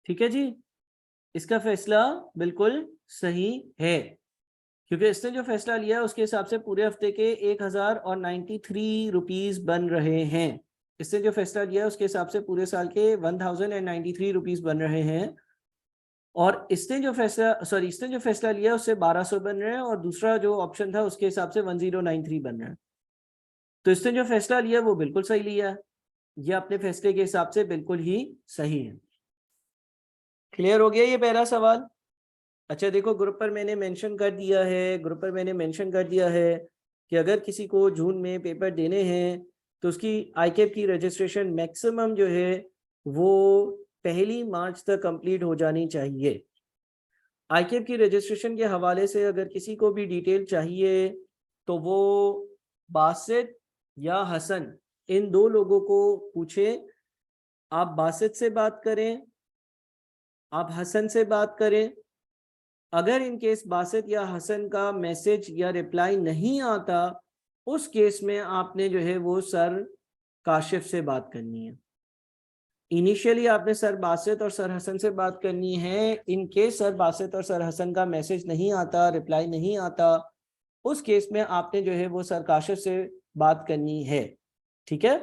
ठीक है जी, इसका फैसला बिल्कुल सही है, क्योंकि इसने जो फैसला लिया है उसके हिसाब से पूरे हफ्ते के 1093 रुपीज बन रहे हैं। इसने जो फैसला लिया है उसके हिसाब से पूरे साल के 1093 रुपीज बन रहे हैं। और इसने जो फैसला लिया उससे 1200 बन रहे हैं, और दूसरा जो ऑप्शन था उसके हिसाब से 1093 बन रहे हैं। तो इसने जो फैसला लिया वो बिल्कुल सही लिया है, ये अपने फैसले के हिसाब से बिल्कुल ही सही है। क्लियर हो गया ये पहला सवाल? अच्छा देखो, ग्रुप पर मैंने मेंशन कर दिया है, कि अगर किसी को जून में पेपर देने हैं तो उसकी आईकेप की रजिस्ट्रेशन मैक्सिमम जो है वो 1 मार्च तक कंप्लीट हो जानी चाहिए। आईकेप की रजिस्ट्रेशन के हवाले से अगर किसी को भी डिटेल चाहिए तो वो बासित या हसन, इन 2 लोगों को पूछे। आप बासित से बात करें, आप हसन से बात करें। अगर इन केस बासित या हसन का मैसेज या रिप्लाई नहीं आता, उस केस में आपने जो है वो सर काशिफ से बात करनी है। इनिशियली आपने सर बासित और सर हसन से बात करनी है। इन केस सर बासित और सर हसन का मैसेज नहीं आता, रिप्लाई नहीं आता, उस केस में आपने जो है वो सर काशिफ से बात करनी है। ठीक है,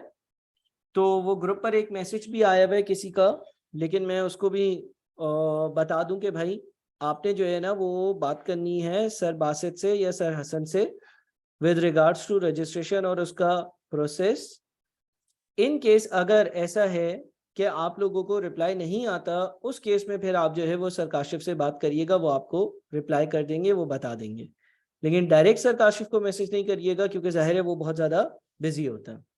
तो वो ग्रुप पर एक मैसेज भी आया हुआ है किसी का, लेकिन मैं उसको भी बता दूं कि भाई आपने जो है ना वो बात करनी है सर बासित से या सर हसन से विद रिगार्ड्स टू रजिस्ट्रेशन और उसका प्रोसेस। इन केस अगर ऐसा है कि आप लोगों को रिप्लाई नहीं आता, उस केस में फिर आप जो है वो सर काशिफ से बात करिएगा, वो आपको रिप्लाई कर देंगे, वो बता देंगे। लेकिन डायरेक्ट सर काशिफ को मैसेज नहीं करिएगा, क्योंकि जाहिर है वो बहुत ज़्यादा बिजी होता है।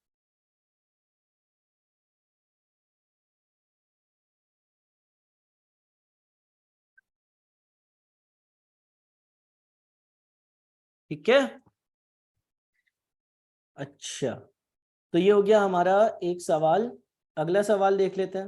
ठीक है, अच्छा, तो ये हो गया हमारा एक सवाल। अगला सवाल देख लेते हैं।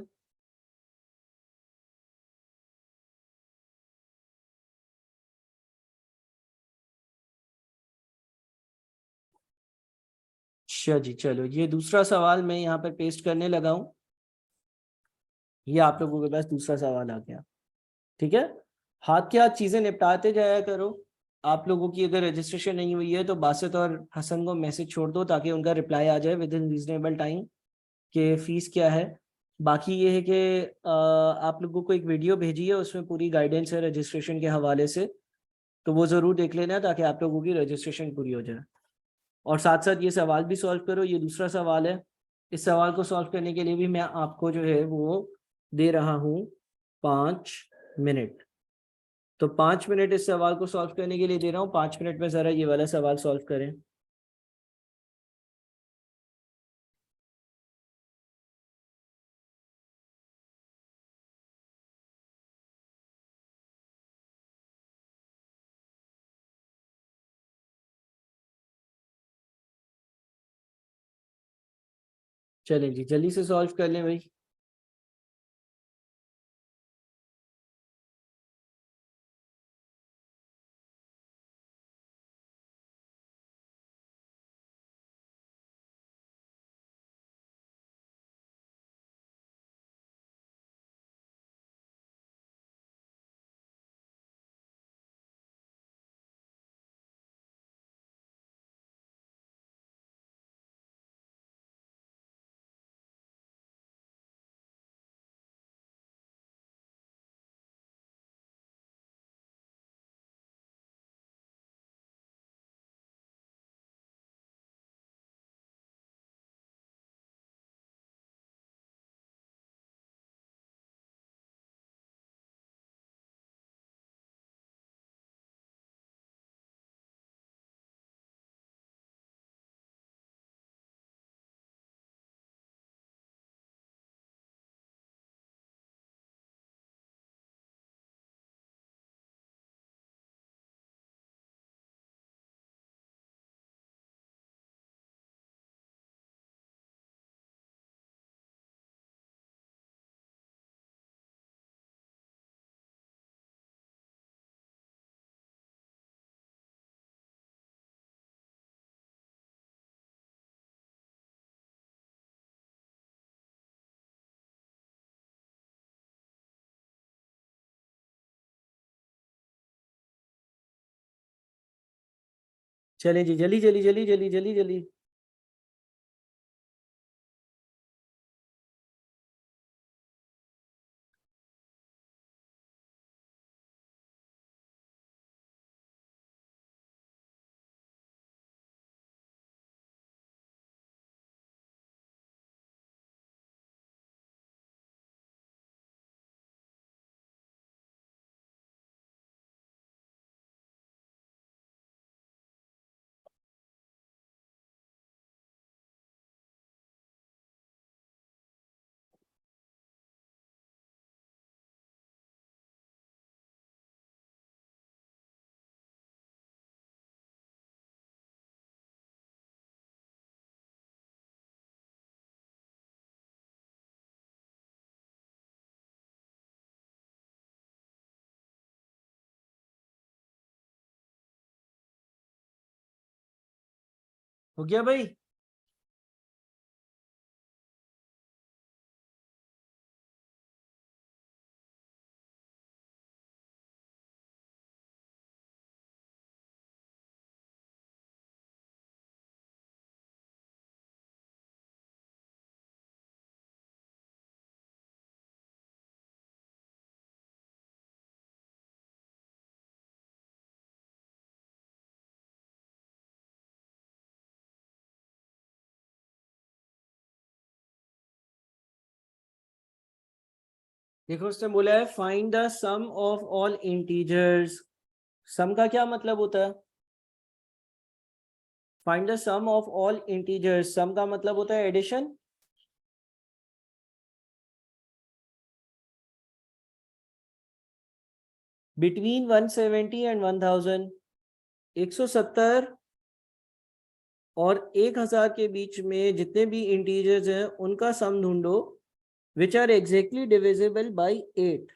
अच्छा जी, चलो ये दूसरा सवाल मैं यहाँ पर पेस्ट करने लगा हूँ। ये आप लोगों के पास दूसरा सवाल आ गया। ठीक है, हाथ के हाथ चीजें निपटाते जाया करो। आप लोगों की अगर रजिस्ट्रेशन नहीं हुई है तो बासित और हसन को मैसेज छोड़ दो, ताकि उनका रिप्लाई आ जाए विद इन रीजनेबल टाइम कि फीस क्या है। बाकी ये है कि आप लोगों को एक वीडियो भेजी है, उसमें पूरी गाइडेंस है रजिस्ट्रेशन के हवाले से, तो वो ज़रूर देख लेना ताकि आप लोगों की रजिस्ट्रेशन पूरी हो जाए। और साथ साथ ये सवाल भी सॉल्व करो। ये दूसरा सवाल है, इस सवाल को सॉल्व करने के लिए भी मैं आपको जो है वो दे रहा हूँ 5 मिनट। तो 5 मिनट इस सवाल को सॉल्व करने के लिए दे रहा हूँ। 5 मिनट में जरा ये वाला सवाल सॉल्व करें। चलें जी, जल्दी से सॉल्व कर लें भाई। चलें जी, जल्दी जल्दी जल्दी जल्दी जल्दी जल्दी। हो गया भाई? देखो, उसने बोला है find the sum of all integers. Sum का क्या मतलब होता है? Find the sum of all integers, sum का मतलब होता है एडिशन। बिटवीन 170 एंड 1000, 170 और 1000 के बीच में जितने भी इंटीजर्स हैं उनका सम ढूंढो, which are exactly divisible by 8,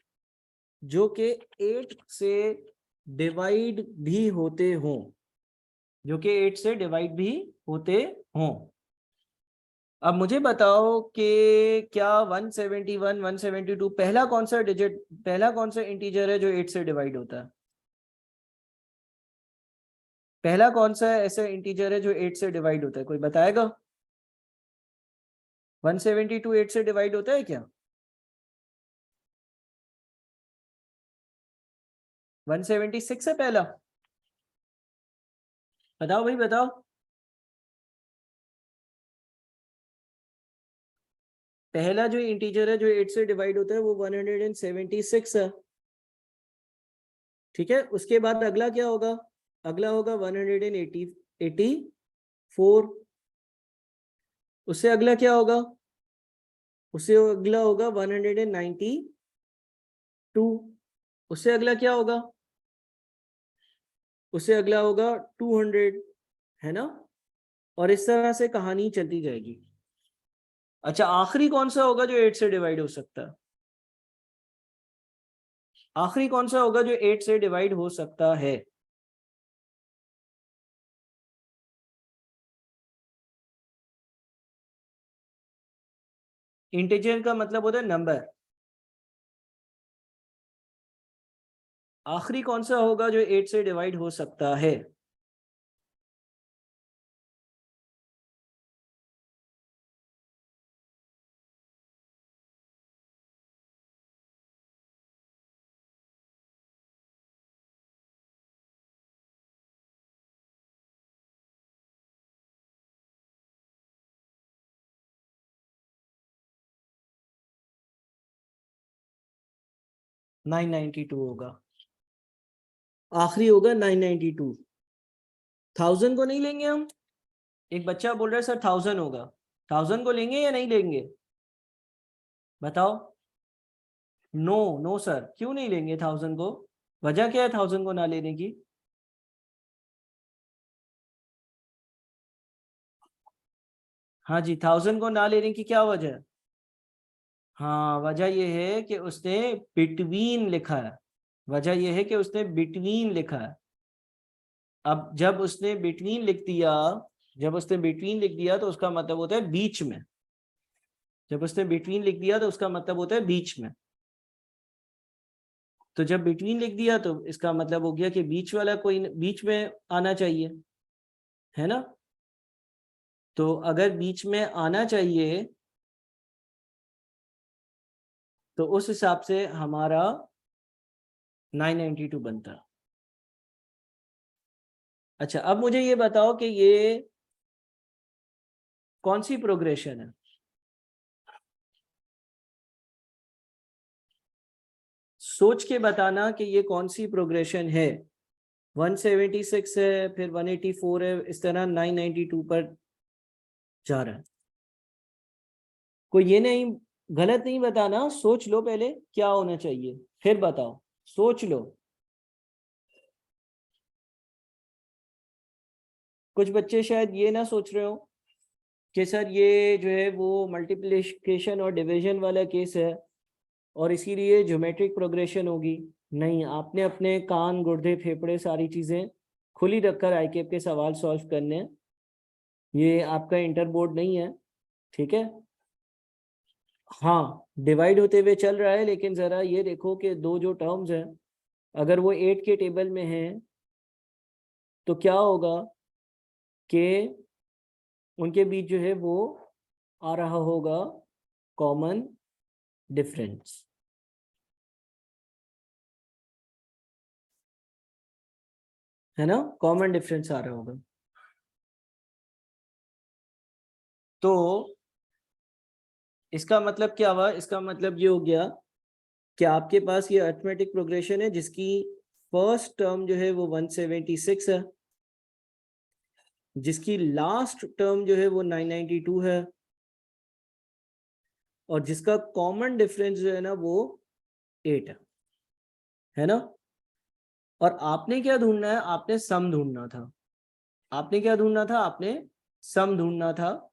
जो कि 8 से डिवाइड भी होते हों, जो कि 8 से डिवाइड भी होते हों। अब मुझे बताओ कि क्या 171, 172 पहला कौन सा डिजिट, पहला कौन सा इंटीजर है जो 8 से डिवाइड होता है? पहला कौन सा ऐसा इंटीजर है जो 8 से डिवाइड होता है? कोई बताएगा? 172 8 से डिवाइड होता है क्या? 176 है पहला। बताओ भाई बताओ। पहला जो इंटीजर है जो 8 से डिवाइड होता है वो 176 है, ठीक है। उसके बाद अगला क्या होगा, अगला होगा 184, उससे अगला क्या होगा, उससे अगला होगा 192, उससे अगला क्या होगा, उससे अगला होगा 200, है ना। और इस तरह से कहानी चलती जाएगी। अच्छा, आखिरी कौन सा होगा जो 8 से डिवाइड हो सकता है, आखिरी कौन सा होगा जो 8 से डिवाइड हो सकता है। इंटीजर का मतलब होता है नंबर, आखिरी कौन सा होगा जो 8 से डिवाइड हो सकता है। नाइन 92 होगा, आखिरी होगा 992। 1000 को नहीं लेंगे हम, एक बच्चा बोल रहा है सर 1000 होगा, 1000 को लेंगे या नहीं लेंगे, बताओ। नो नो सर, क्यों नहीं लेंगे 1000 को, वजह क्या है 1000 को ना लेने की। हाँ जी, 1000 को ना लेने की क्या वजह है। हाँ, वजह यह है कि उसने बिटवीन लिखा है, वजह यह है कि उसने बिटवीन लिखा है। अब जब उसने बिटवीन लिख दिया, जब उसने बिटवीन लिख दिया तो उसका मतलब होता है बीच में, जब उसने बिटवीन लिख दिया तो उसका मतलब होता है बीच में। तो जब बिटवीन लिख दिया तो इसका मतलब हो गया कि बीच वाला कोई बीच में आना चाहिए, है ना। तो अगर बीच में आना चाहिए तो उस हिसाब से हमारा 992 बनता है। अच्छा, अब मुझे ये बताओ कि ये कौन सी प्रोग्रेशन है, सोच के बताना कि ये कौन सी प्रोग्रेशन है। 176 है, फिर 184 है, इस तरह 992 पर जा रहा है। कोई ये नहीं, गलत नहीं बताना, सोच लो पहले क्या होना चाहिए फिर बताओ, सोच लो। कुछ बच्चे शायद ये ना सोच रहे हो कि सर ये जो है वो मल्टीप्लिकेशन और डिवीजन वाला केस है और इसीलिए ज्योमेट्रिक प्रोग्रेशन होगी। नहीं, आपने अपने कान गुर्दे फेफड़े सारी चीज़ें खुली रखकर आईकेप के सवाल सॉल्व करने हैं, ये आपका इंटर बोर्ड नहीं है, ठीक है। हाँ, डिवाइड होते हुए चल रहा है, लेकिन ज़रा ये देखो कि दो जो टर्म्स हैं अगर वो 8 के टेबल में हैं तो क्या होगा कि उनके बीच जो है वो आ रहा होगा कॉमन डिफरेंस, है ना, कॉमन डिफरेंस आ रहा होगा। तो इसका मतलब क्या हुआ, इसका मतलब ये हो गया कि आपके पास ये अरिथमेटिक प्रोग्रेशन है जिसकी फर्स्ट टर्म जो है वो 176 है, जिसकी लास्ट टर्म जो है वो 992 है, और जिसका कॉमन डिफरेंस जो है ना वो 8 है ना। और आपने क्या ढूंढना है, आपने सम ढूंढना था, आपने क्या ढूंढना था, आपने सम ढूंढना था।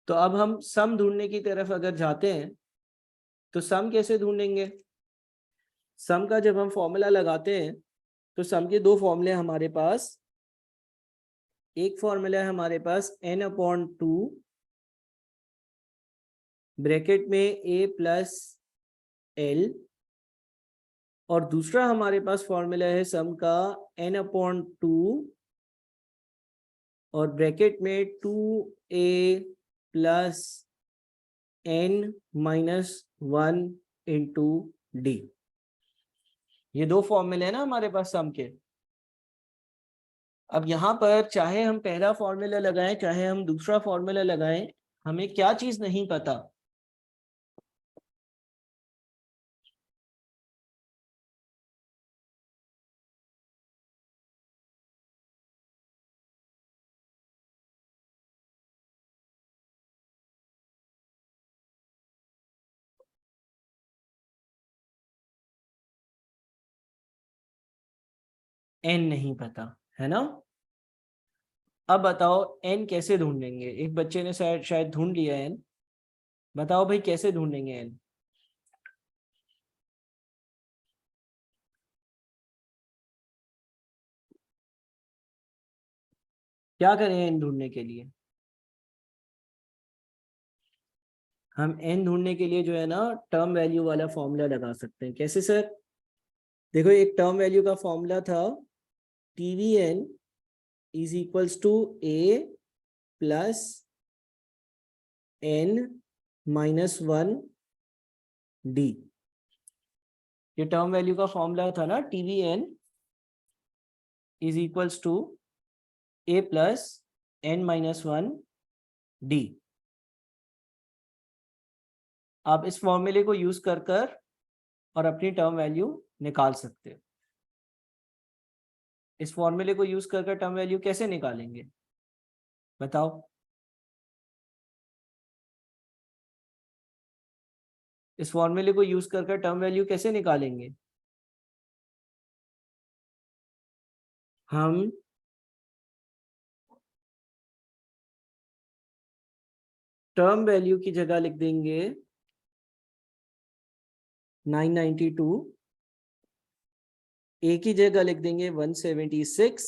तो अब हम सम ढूंढने की तरफ अगर जाते हैं तो सम कैसे ढूंढेंगे। सम का जब हम फॉर्मूला लगाते हैं तो सम के दो फॉर्मूले हमारे पास, एक फॉर्मूला है हमारे पास n/2 ब्रैकेट में a प्लस l, और दूसरा हमारे पास फॉर्मूला है सम का n/2 और ब्रैकेट में 2a plus n-1 into d। ये दो फॉर्मूले हैं ना हमारे पास सम के। अब यहाँ पर चाहे हम पहला फॉर्मूला लगाएं चाहे हम दूसरा फॉर्मूला लगाएं, हमें क्या चीज नहीं पता, एन नहीं पता, है ना। अब बताओ एन कैसे ढूंढेंगे, एक बच्चे ने शायद शायद ढूंढ लिया एन। बताओ भाई कैसे ढूंढेंगे एन। क्या करें एन ढूंढने के लिए। हम एन ढूंढने के लिए जो है ना टर्म वैल्यू वाला फॉर्मूला लगा सकते हैं। कैसे सर। देखो एक टर्म वैल्यू का फॉर्मूला था, T V N is equals to A plus N minus one D. ये टर्म वैल्यू का फॉर्मूला था ना, T V N is equals to A plus N minus one D. आप इस फॉर्मूले को यूज कर कर और अपनी टर्म वैल्यू निकाल सकते हो। इस फॉर्मूले को यूज कर कर टर्म वैल्यू कैसे निकालेंगे बताओ। इस फॉर्मूले को यूज कर कर टर्म वैल्यू कैसे निकालेंगे। हम टर्म वैल्यू की जगह लिख देंगे 992, ए की जगह लिख देंगे 176,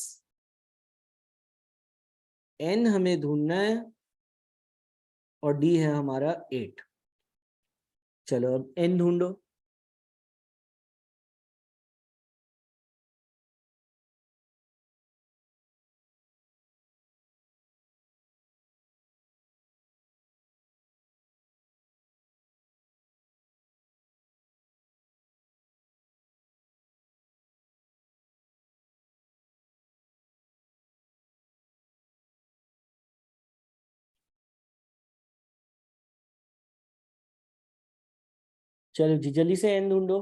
एन हमें ढूंढना है और डी है हमारा 8। चलो अब एन ढूंढो। चलो जी जल्दी से एन ढूंढो।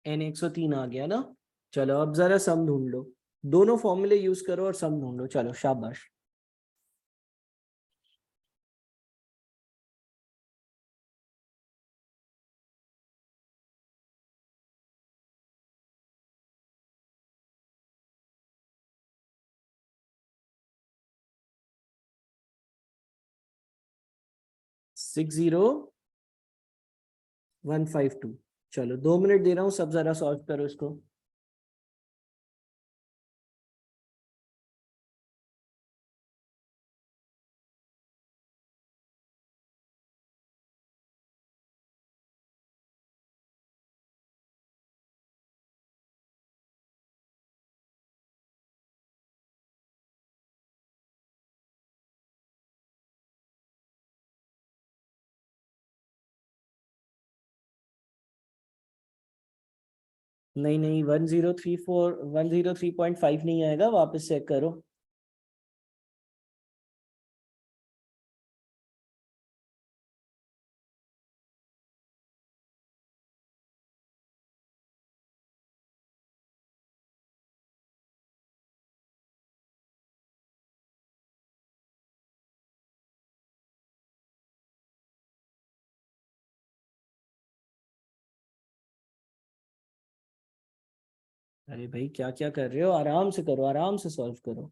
N 103 आ गया ना। चलो अब जरा सम ढूंढ लो। दोनों फॉर्मूले यूज करो और सम ढूंढो। चलो शाबाश। Six zero 152। चलो 2 मिनट दे रहा हूँ, सब जरा सॉल्व करो इसको। नहीं नहीं 1034 103.5 नहीं आएगा, वापस चेक करो। अरे भाई क्या क्या कर रहे हो, आराम से करो, आराम से सॉल्व करो।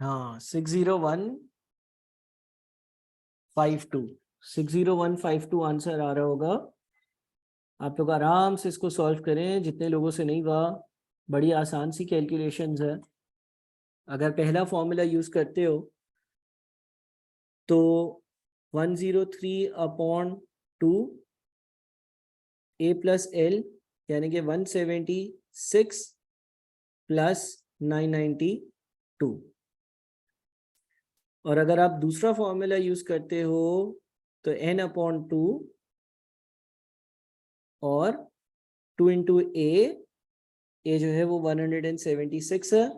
हाँ 60152 60152 आंसर आ रहा होगा। आप लोग आराम से इसको सॉल्व करें, जितने लोगों से नहीं हुआ, बड़ी आसान सी कैलकुलेशंस है। अगर पहला फॉर्मूला यूज करते हो तो 103/2 A+L यानी कि 176 प्लस 992। और अगर आप दूसरा फॉर्मूला यूज करते हो तो n/2 और 2 इंटू ए जो है वो 176 है,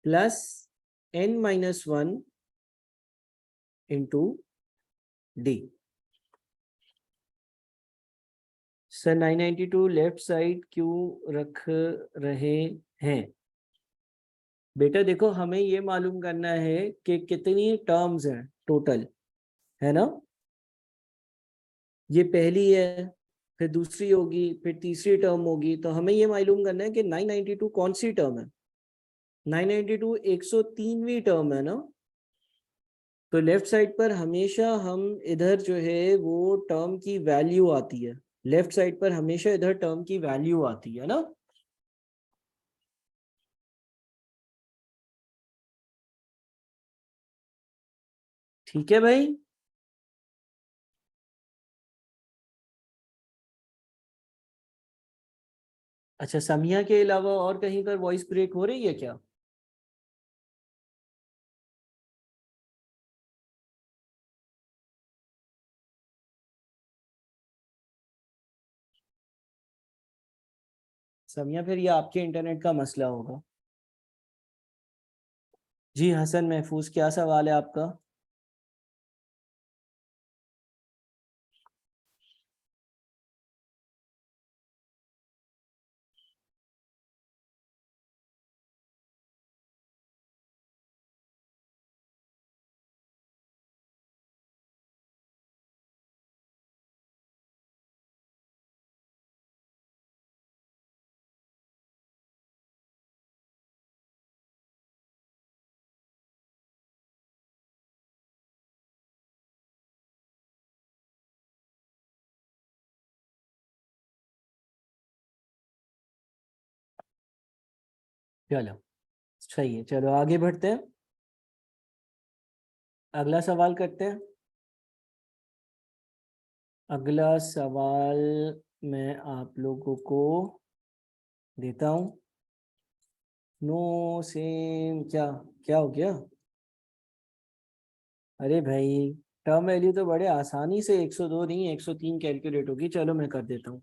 plus n-1 into D. Sir 992 left side क्यों रख रहे हैं? बेटा देखो, हमें ये मालूम करना है कि कितनी टर्म्स हैं टोटल, है ना। ये पहली है, फिर दूसरी होगी, फिर तीसरी टर्म होगी, तो हमें ये मालूम करना है कि 992 कौन सी टर्म है। 992 103वीं टर्म है ना। तो लेफ्ट साइड पर हमेशा हम इधर जो है वो टर्म की वैल्यू आती है, लेफ्ट साइड पर हमेशा इधर टर्म की वैल्यू आती है ना। ठीक है भाई। अच्छा, समिया के अलावा और कहीं पर वॉइस ब्रेक हो रही है क्या? समिया, फिर ये आपके इंटरनेट का मसला होगा। जी हसन महफूज, क्या सवाल है आपका? चलो सही है, चलो आगे बढ़ते हैं, अगला सवाल करते हैं। अगला सवाल मैं आप लोगों को देता हूं। नो सेम, क्या क्या हो गया? अरे भाई, टर्म वैल्यू तो बड़े आसानी से 102 नहीं 103 कैलकुलेट होगी। चलो मैं कर देता हूँ।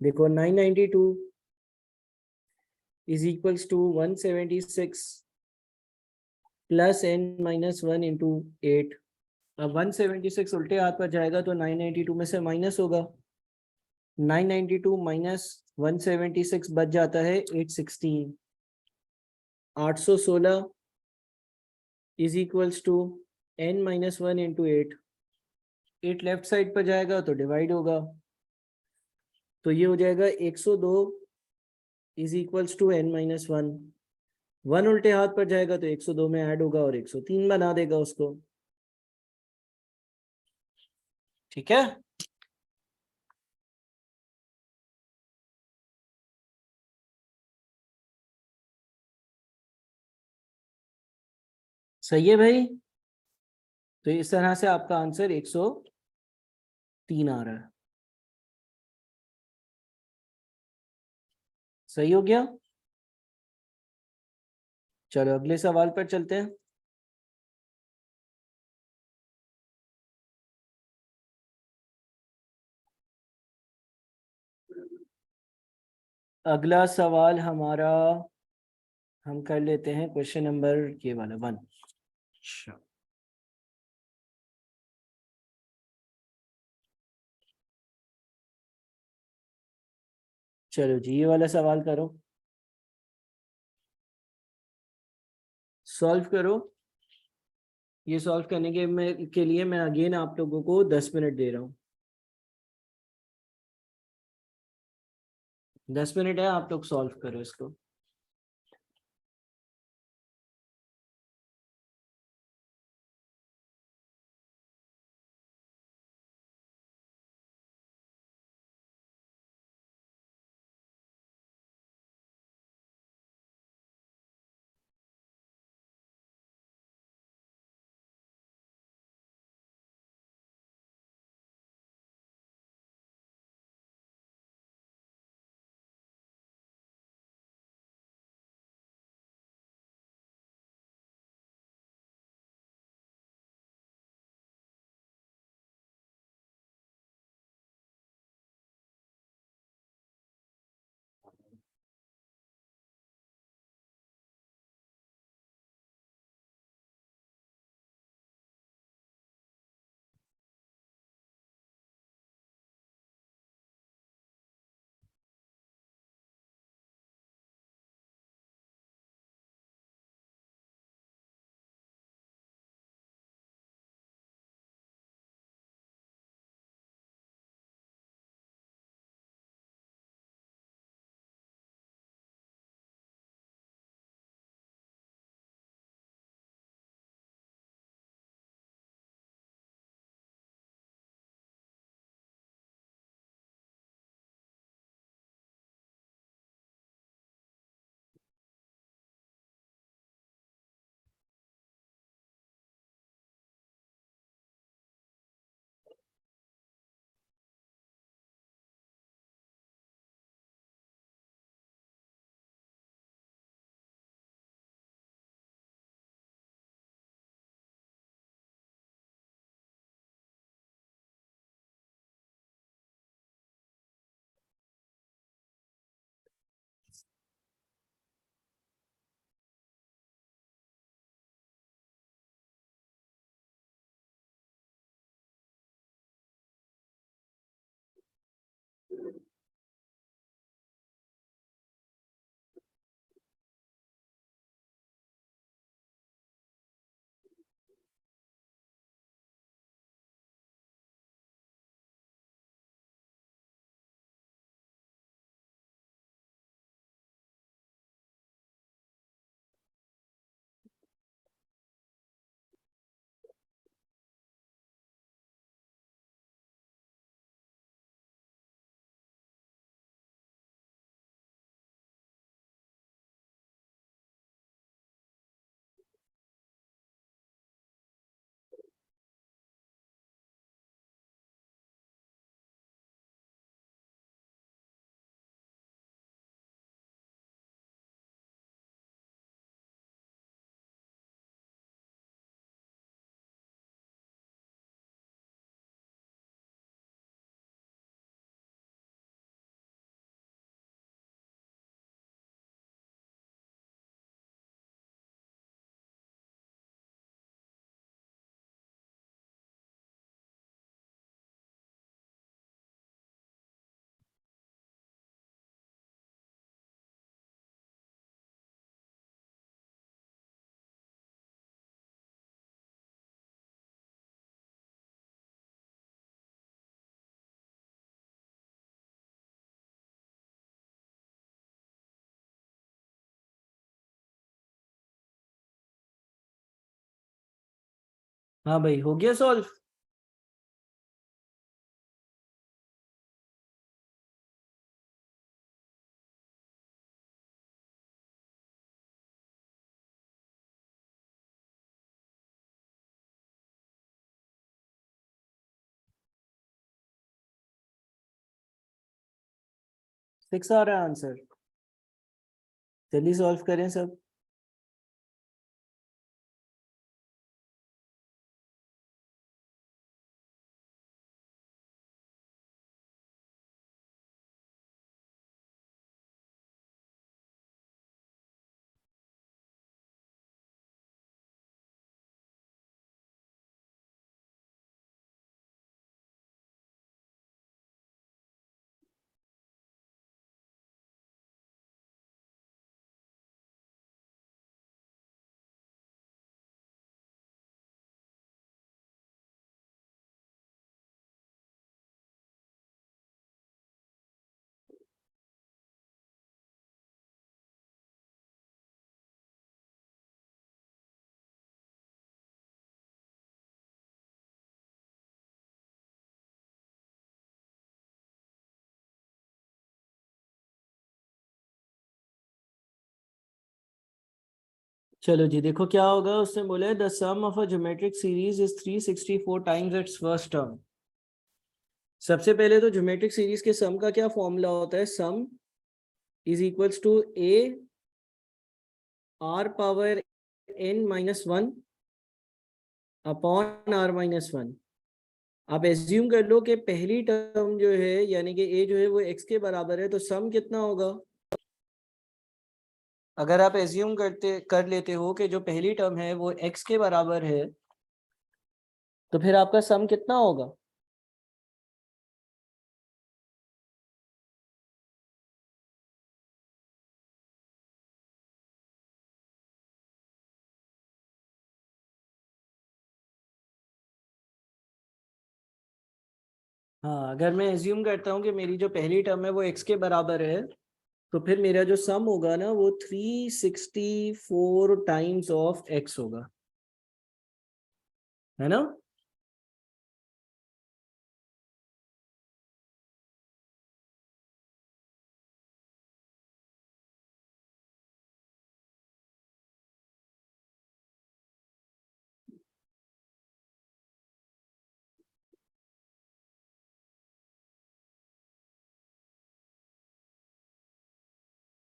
देखो 992 is equals to 176 plus n-1 into 8। अब 176 उल्टे हाथ पर जाएगा तो 992 में से माइनस होगा। 992 माइनस 176 बच जाता है 816। 816 is equals to n-1 into 8। 8 left side पर जाएगा तो डिवाइड होगा, तो ये हो जाएगा 102 इज इक्वल्स टू n-1। 1 उल्टे हाथ पर जाएगा तो 102 में ऐड होगा और 103 बना देगा उसको। ठीक है। सही है भाई। तो इस तरह से आपका आंसर 103 आ रहा है। सही हो गया। चलो अगले सवाल पर चलते हैं। अगला सवाल हमारा, हम कर लेते हैं क्वेश्चन नंबर ये वाला 1। अच्छा, चलो जी ये वाला सवाल करो, सॉल्व करो। ये सॉल्व करने के लिए मैं अगेन आप लोगों को 10 मिनट दे रहा हूँ। 10 मिनट है, आप लोग सॉल्व करो इसको। हाँ भाई, हो गया सॉल्व। सिक्स आ रहा है आंसर। जल्दी सॉल्व करें सब। चलो जी, देखो क्या होगा। उसने बोला है the sum of a geometric series is 364 times its first term. सबसे पहले तो ज्योमेट्रिक सीरीज के सम का क्या फॉर्मूला होता है? Sum is equals to A R power n minus one upon R minus one. आप एज्यूम कर लो कि पहली टर्म जो है यानी कि ए जो है वो x के बराबर है, तो सम कितना होगा? अगर आप एज्यूम कर लेते हो कि जो पहली टर्म है वो x के बराबर है, तो फिर आपका सम कितना होगा? हाँ, अगर मैं एज्यूम करता हूँ कि मेरी जो पहली टर्म है वो x के बराबर है, तो फिर मेरा जो सम होगा ना वो 364 टाइम्स ऑफ x होगा, है ना?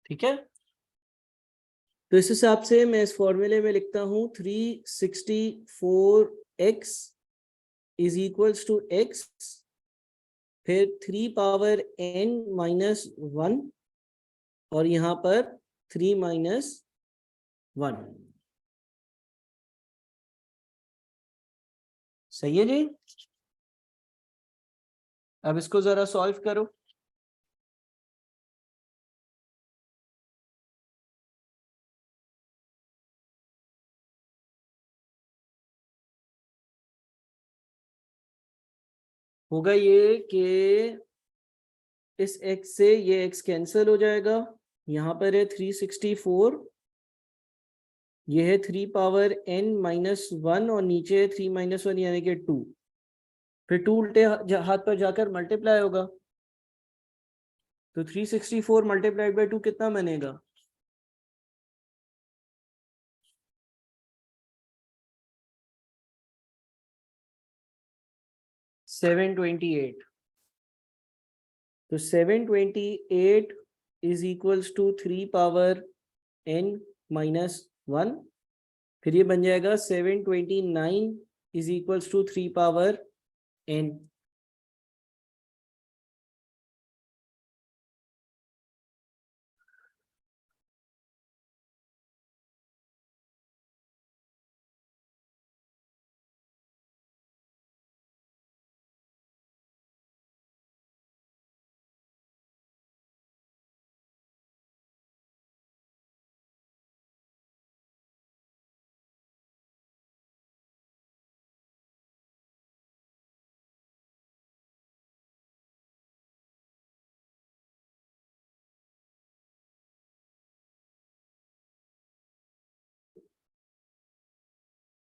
ठीक है, तो इस हिसाब से मैं इस फॉर्मूले में लिखता हूँ 364x is equals to x, फिर 3 पावर n माइनस वन, और यहाँ पर 3 माइनस वन। सही है जी। अब इसको जरा सॉल्व करो। होगा ये कि इस x से ये x कैंसिल हो जाएगा। यहाँ पर है 364, ये है 3 पावर n माइनस वन, और नीचे है 3 माइनस वन यानी कि 2। फिर 2 उल्टे हाथ पर जाकर मल्टीप्लाई होगा, तो 364 मल्टीप्लाइड बाई 2 कितना बनेगा? 728। तो 728 is equals to 3 power n minus one. फिर ये बन जाएगा 729 is equals to 3 power n।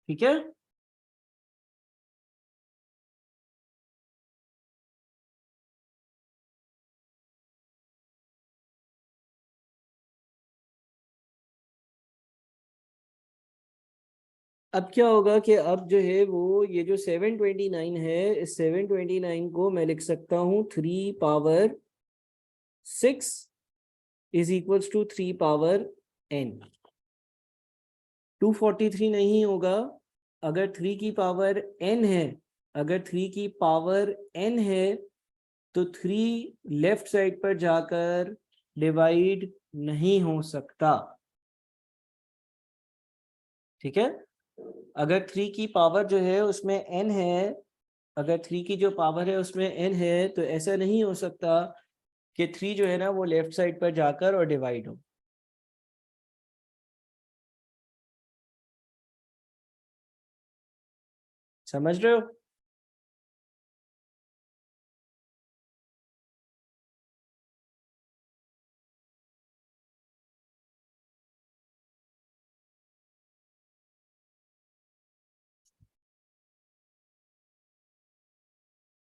ठीक है, अब क्या होगा कि अब जो है वो ये जो 729 है, इस 729 को मैं लिख सकता हूँ 3 power 6 is equals to 3 power n। 243 नहीं होगा। अगर 3 की पावर n है, अगर 3 की पावर n है तो 3 लेफ्ट साइड पर जाकर डिवाइड नहीं हो सकता। ठीक है, अगर 3 की पावर जो है उसमें n है, अगर 3 की जो पावर है उसमें n है, तो ऐसा नहीं हो सकता कि 3 जो है ना वो लेफ्ट साइड पर जाकर और डिवाइड हो। समझ रहे हो?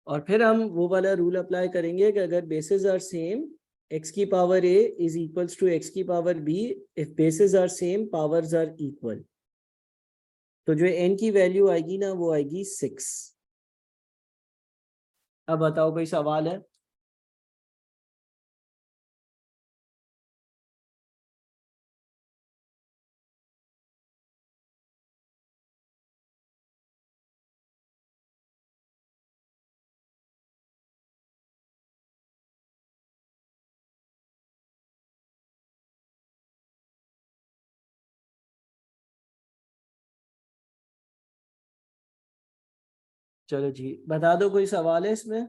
और फिर हम वो वाला रूल अप्लाई करेंगे कि अगर बेसिस आर सेम, x की power a is equals to x की power b, if basis are same powers are equal. तो जो n की वैल्यू आएगी ना वो आएगी 6। अब बताओ कोई सवाल है? चलो जी, बता दो कोई सवाल है इसमें?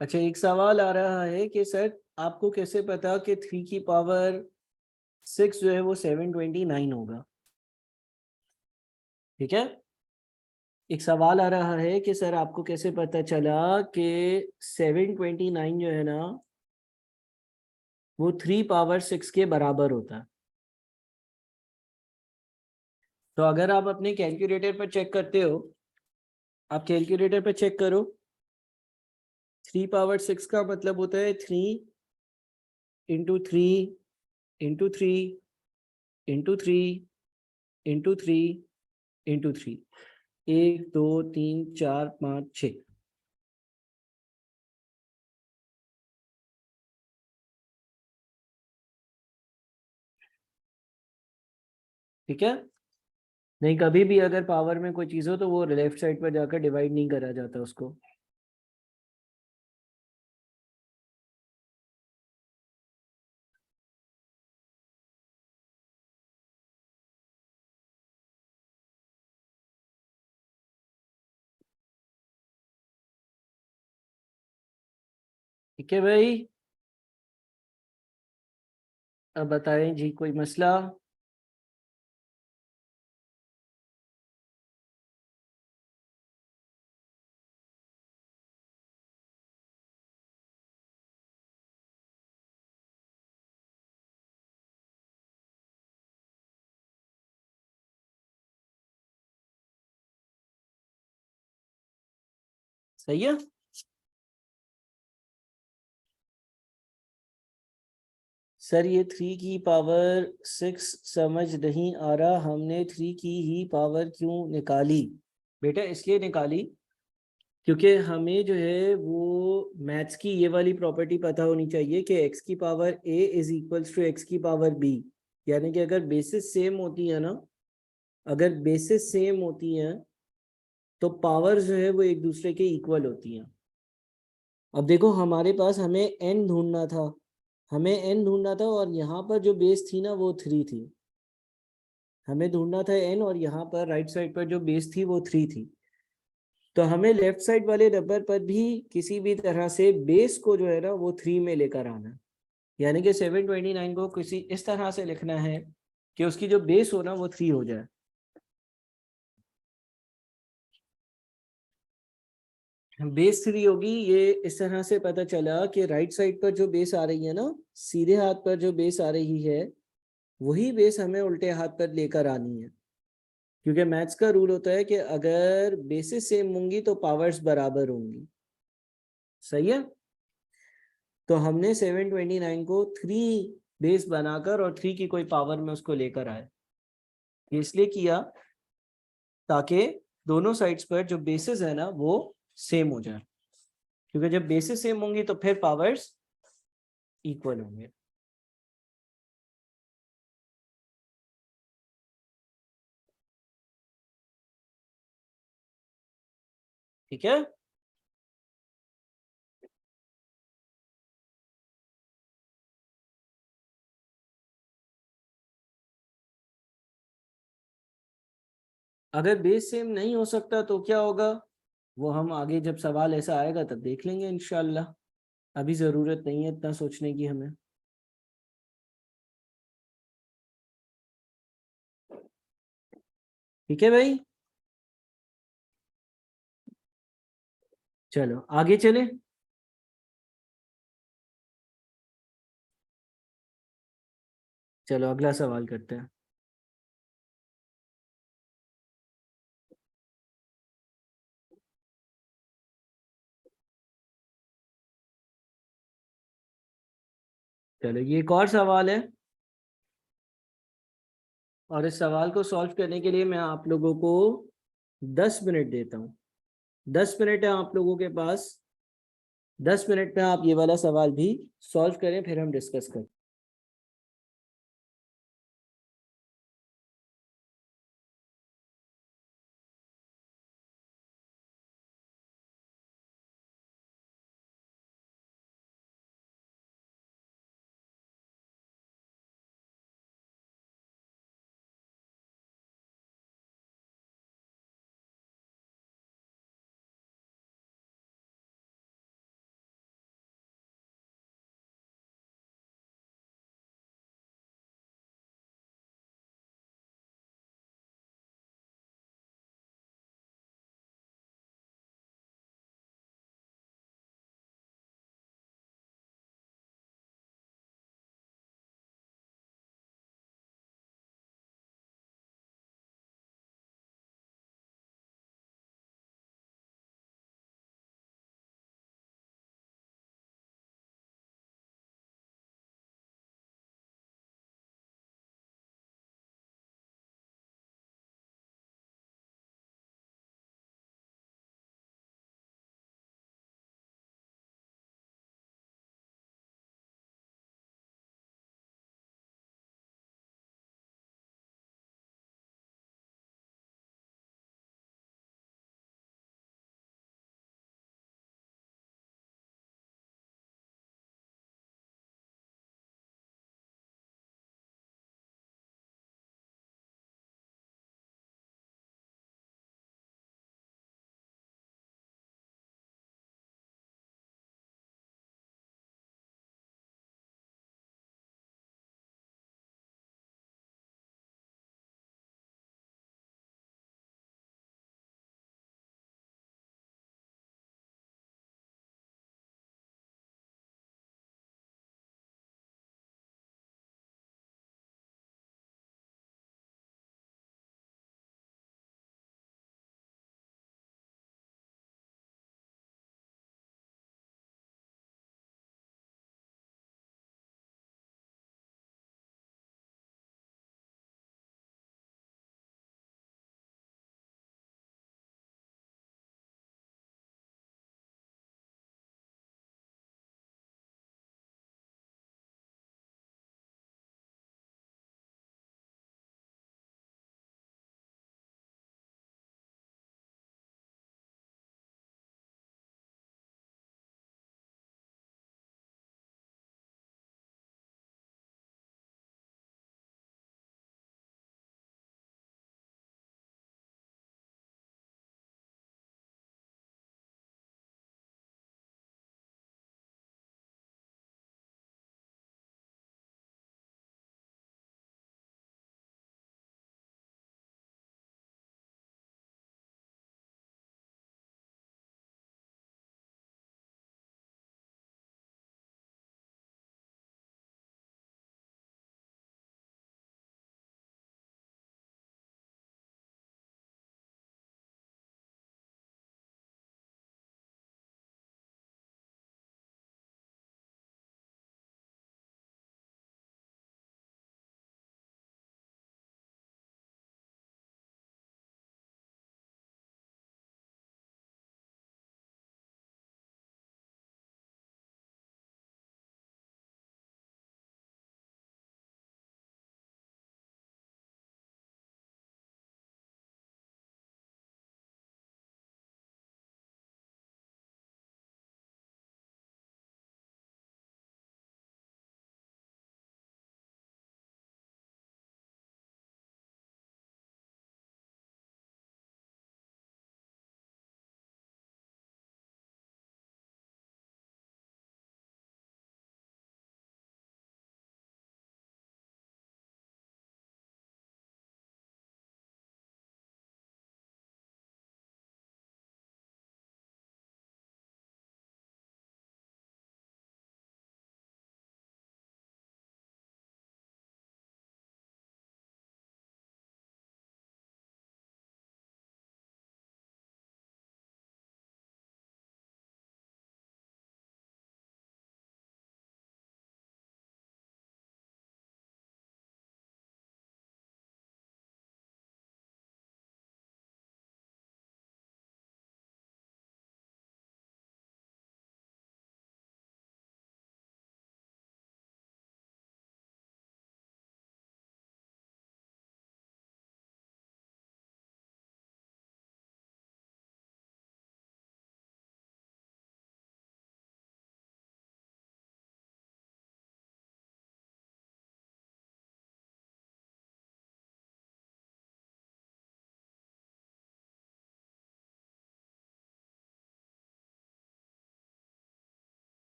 अच्छा, एक सवाल आ रहा है कि सर आपको कैसे पता कि 3 की पावर 6 जो है वो 729 होगा? ठीक है, एक सवाल आ रहा है कि सर आपको कैसे पता चला कि 729 जो है ना वो 3 पावर 6 के बराबर होता है? तो अगर आप अपने कैलकुलेटर पर चेक करते हो, आप कैलकुलेटर पर चेक करो, 3 पावर 6 का मतलब होता है 3 into 3 into 3 into 3 into 3 into 3। 1 2 3 4 5 6। ठीक है, नहीं कभी भी अगर पावर में कोई चीज़ हो तो वो लेफ्ट साइड पर जाकर डिवाइड नहीं करा जाता उसको। ठीक है भाई, अब बताएं जी कोई मसला? सही है। सर ये 3 की पावर 6 समझ नहीं आ रहा, हमने 3 की ही पावर क्यों निकाली? बेटा इसलिए निकाली क्योंकि हमें जो है वो मैथ्स की ये वाली प्रॉपर्टी पता होनी चाहिए कि x की power a is equals to x की पावर b। यानी कि अगर बेसिस सेम होती है ना, अगर बेसिस सेम होती हैं तो पावर जो है वो एक दूसरे के इक्वल होती हैं। अब देखो हमारे पास हमें n ढूंढना था, हमें n ढूंढना था और यहाँ पर जो बेस थी ना वो 3 थी। हमें ढूंढना था n और यहाँ पर राइट साइड पर जो बेस थी वो 3 थी। तो हमें लेफ्ट साइड वाले नंबर पर भी किसी भी तरह से बेस को जो है ना वो 3 में लेकर आना। यानी कि 729 को किसी इस तरह से लिखना है कि उसकी जो बेस हो ना वो 3 हो जाए। बेस 3 होगी, ये इस तरह से पता चला कि राइट साइड पर जो बेस आ रही है ना, सीधे हाथ पर जो बेस आ रही है वही बेस हमें उल्टे हाथ पर लेकर आनी है, क्योंकि मैथ्स का रूल होता है कि अगर बेसिस सेम होंगी तो पावर्स बराबर होंगी। सही है। तो हमने 729 को 3 बेस बनाकर और 3 की कोई पावर में उसको लेकर आए। इसलिए किया ताकि दोनों साइड्स पर जो बेसिस है ना वो सेम हो जाए, क्योंकि जब बेसिस सेम होंगी तो फिर पावर्स इक्वल होंगे। ठीक है। अगर बेस सेम नहीं हो सकता तो क्या होगा, वो हम आगे जब सवाल ऐसा आएगा तब देख लेंगे इंशाल्लाह। अभी जरूरत नहीं है इतना सोचने की हमें। ठीक है भाई, चलो आगे चले। चलो अगला सवाल करते हैं। चलो ये एक और सवाल है, और इस सवाल को सॉल्व करने के लिए मैं आप लोगों को 10 मिनट देता हूँ। 10 मिनट है आप लोगों के पास। 10 मिनट में आप ये वाला सवाल भी सॉल्व करें, फिर हम डिस्कस करें।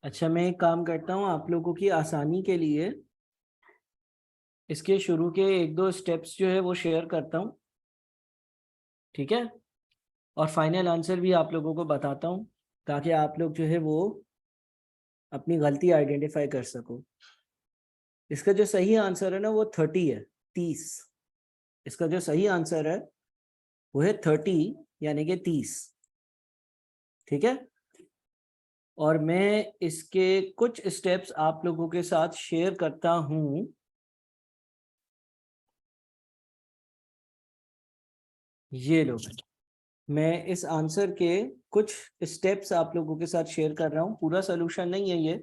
अच्छा, मैं एक काम करता हूँ आप लोगों की आसानी के लिए, इसके शुरू के एक दो स्टेप्स जो है वो शेयर करता हूँ, ठीक है, और फाइनल आंसर भी आप लोगों को बताता हूँ, ताकि आप लोग जो है वो अपनी गलती आइडेंटिफाई कर सको। इसका जो सही आंसर है ना वो 30 है, 30। इसका जो सही आंसर है वो है 30, यानी कि 30, ठीक है। और मैं इसके कुछ स्टेप्स आप लोगों के साथ शेयर करता हूं। ये लो, मैं इस आंसर के कुछ स्टेप्स आप लोगों के साथ शेयर कर रहा हूं। पूरा सोल्यूशन नहीं है ये,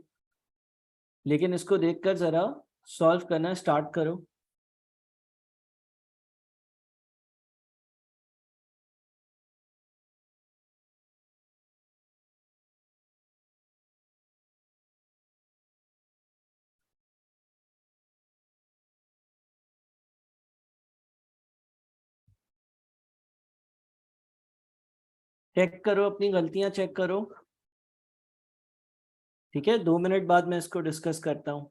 लेकिन इसको देखकर जरा सॉल्व करना स्टार्ट करो। चेक करो, अपनी गलतियां चेक करो, ठीक है। 2 मिनट बाद मैं इसको डिस्कस करता हूं।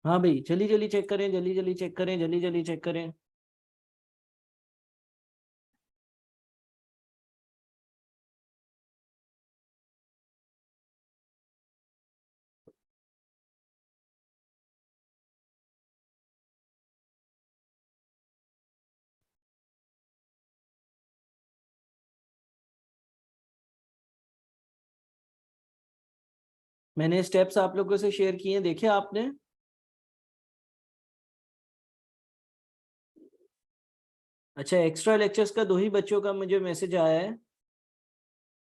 हाँ भाई, जल्दी जल्दी चेक करें, जल्दी जल्दी चेक करें, जल्दी जल्दी चेक करें। मैंने स्टेप्स आप लोगों से शेयर किए, देखे आपने? अच्छा, एक्स्ट्रा लेक्चर्स का 2 ही बच्चों का मुझे मैसेज आया है।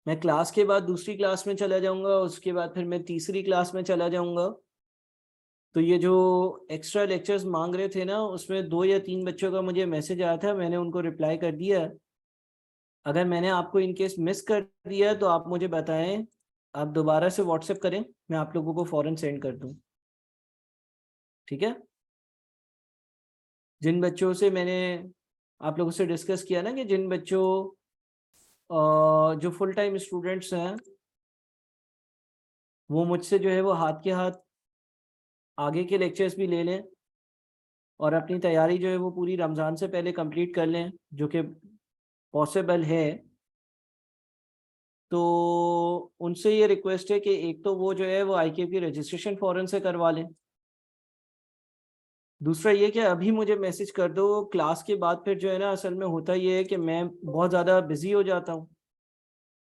मैं क्लास के बाद दूसरी क्लास में चला जाऊंगा, उसके बाद फिर मैं तीसरी क्लास में चला जाऊंगा। तो ये जो एक्स्ट्रा लेक्चर्स मांग रहे थे ना, उसमें 2 या 3 बच्चों का मुझे मैसेज आया था, मैंने उनको रिप्लाई कर दिया। अगर मैंने आपको इनकेस मिस कर दिया तो आप मुझे बताएं, आप दोबारा से व्हाट्सएप करें, मैं आप लोगों को फौरन सेंड कर दूं, ठीक है। जिन बच्चों से मैंने आप लोगों से डिस्कस किया ना, कि जिन बच्चों जो फुल टाइम स्टूडेंट्स हैं, वो मुझसे जो है वो हाथ के हाथ आगे के लेक्चर्स भी ले लें, और अपनी तैयारी जो है वो पूरी रमज़ान से पहले कंप्लीट कर लें, जो कि पॉसिबल है। तो उनसे ये रिक्वेस्ट है कि एक तो वो जो है वो आईके की रजिस्ट्रेशन फ़ौरन से करवा लें। दूसरा ये कि अभी मुझे मैसेज कर दो क्लास के बाद, फिर जो है ना असल में होता ये है कि मैं बहुत ज़्यादा बिजी हो जाता हूँ,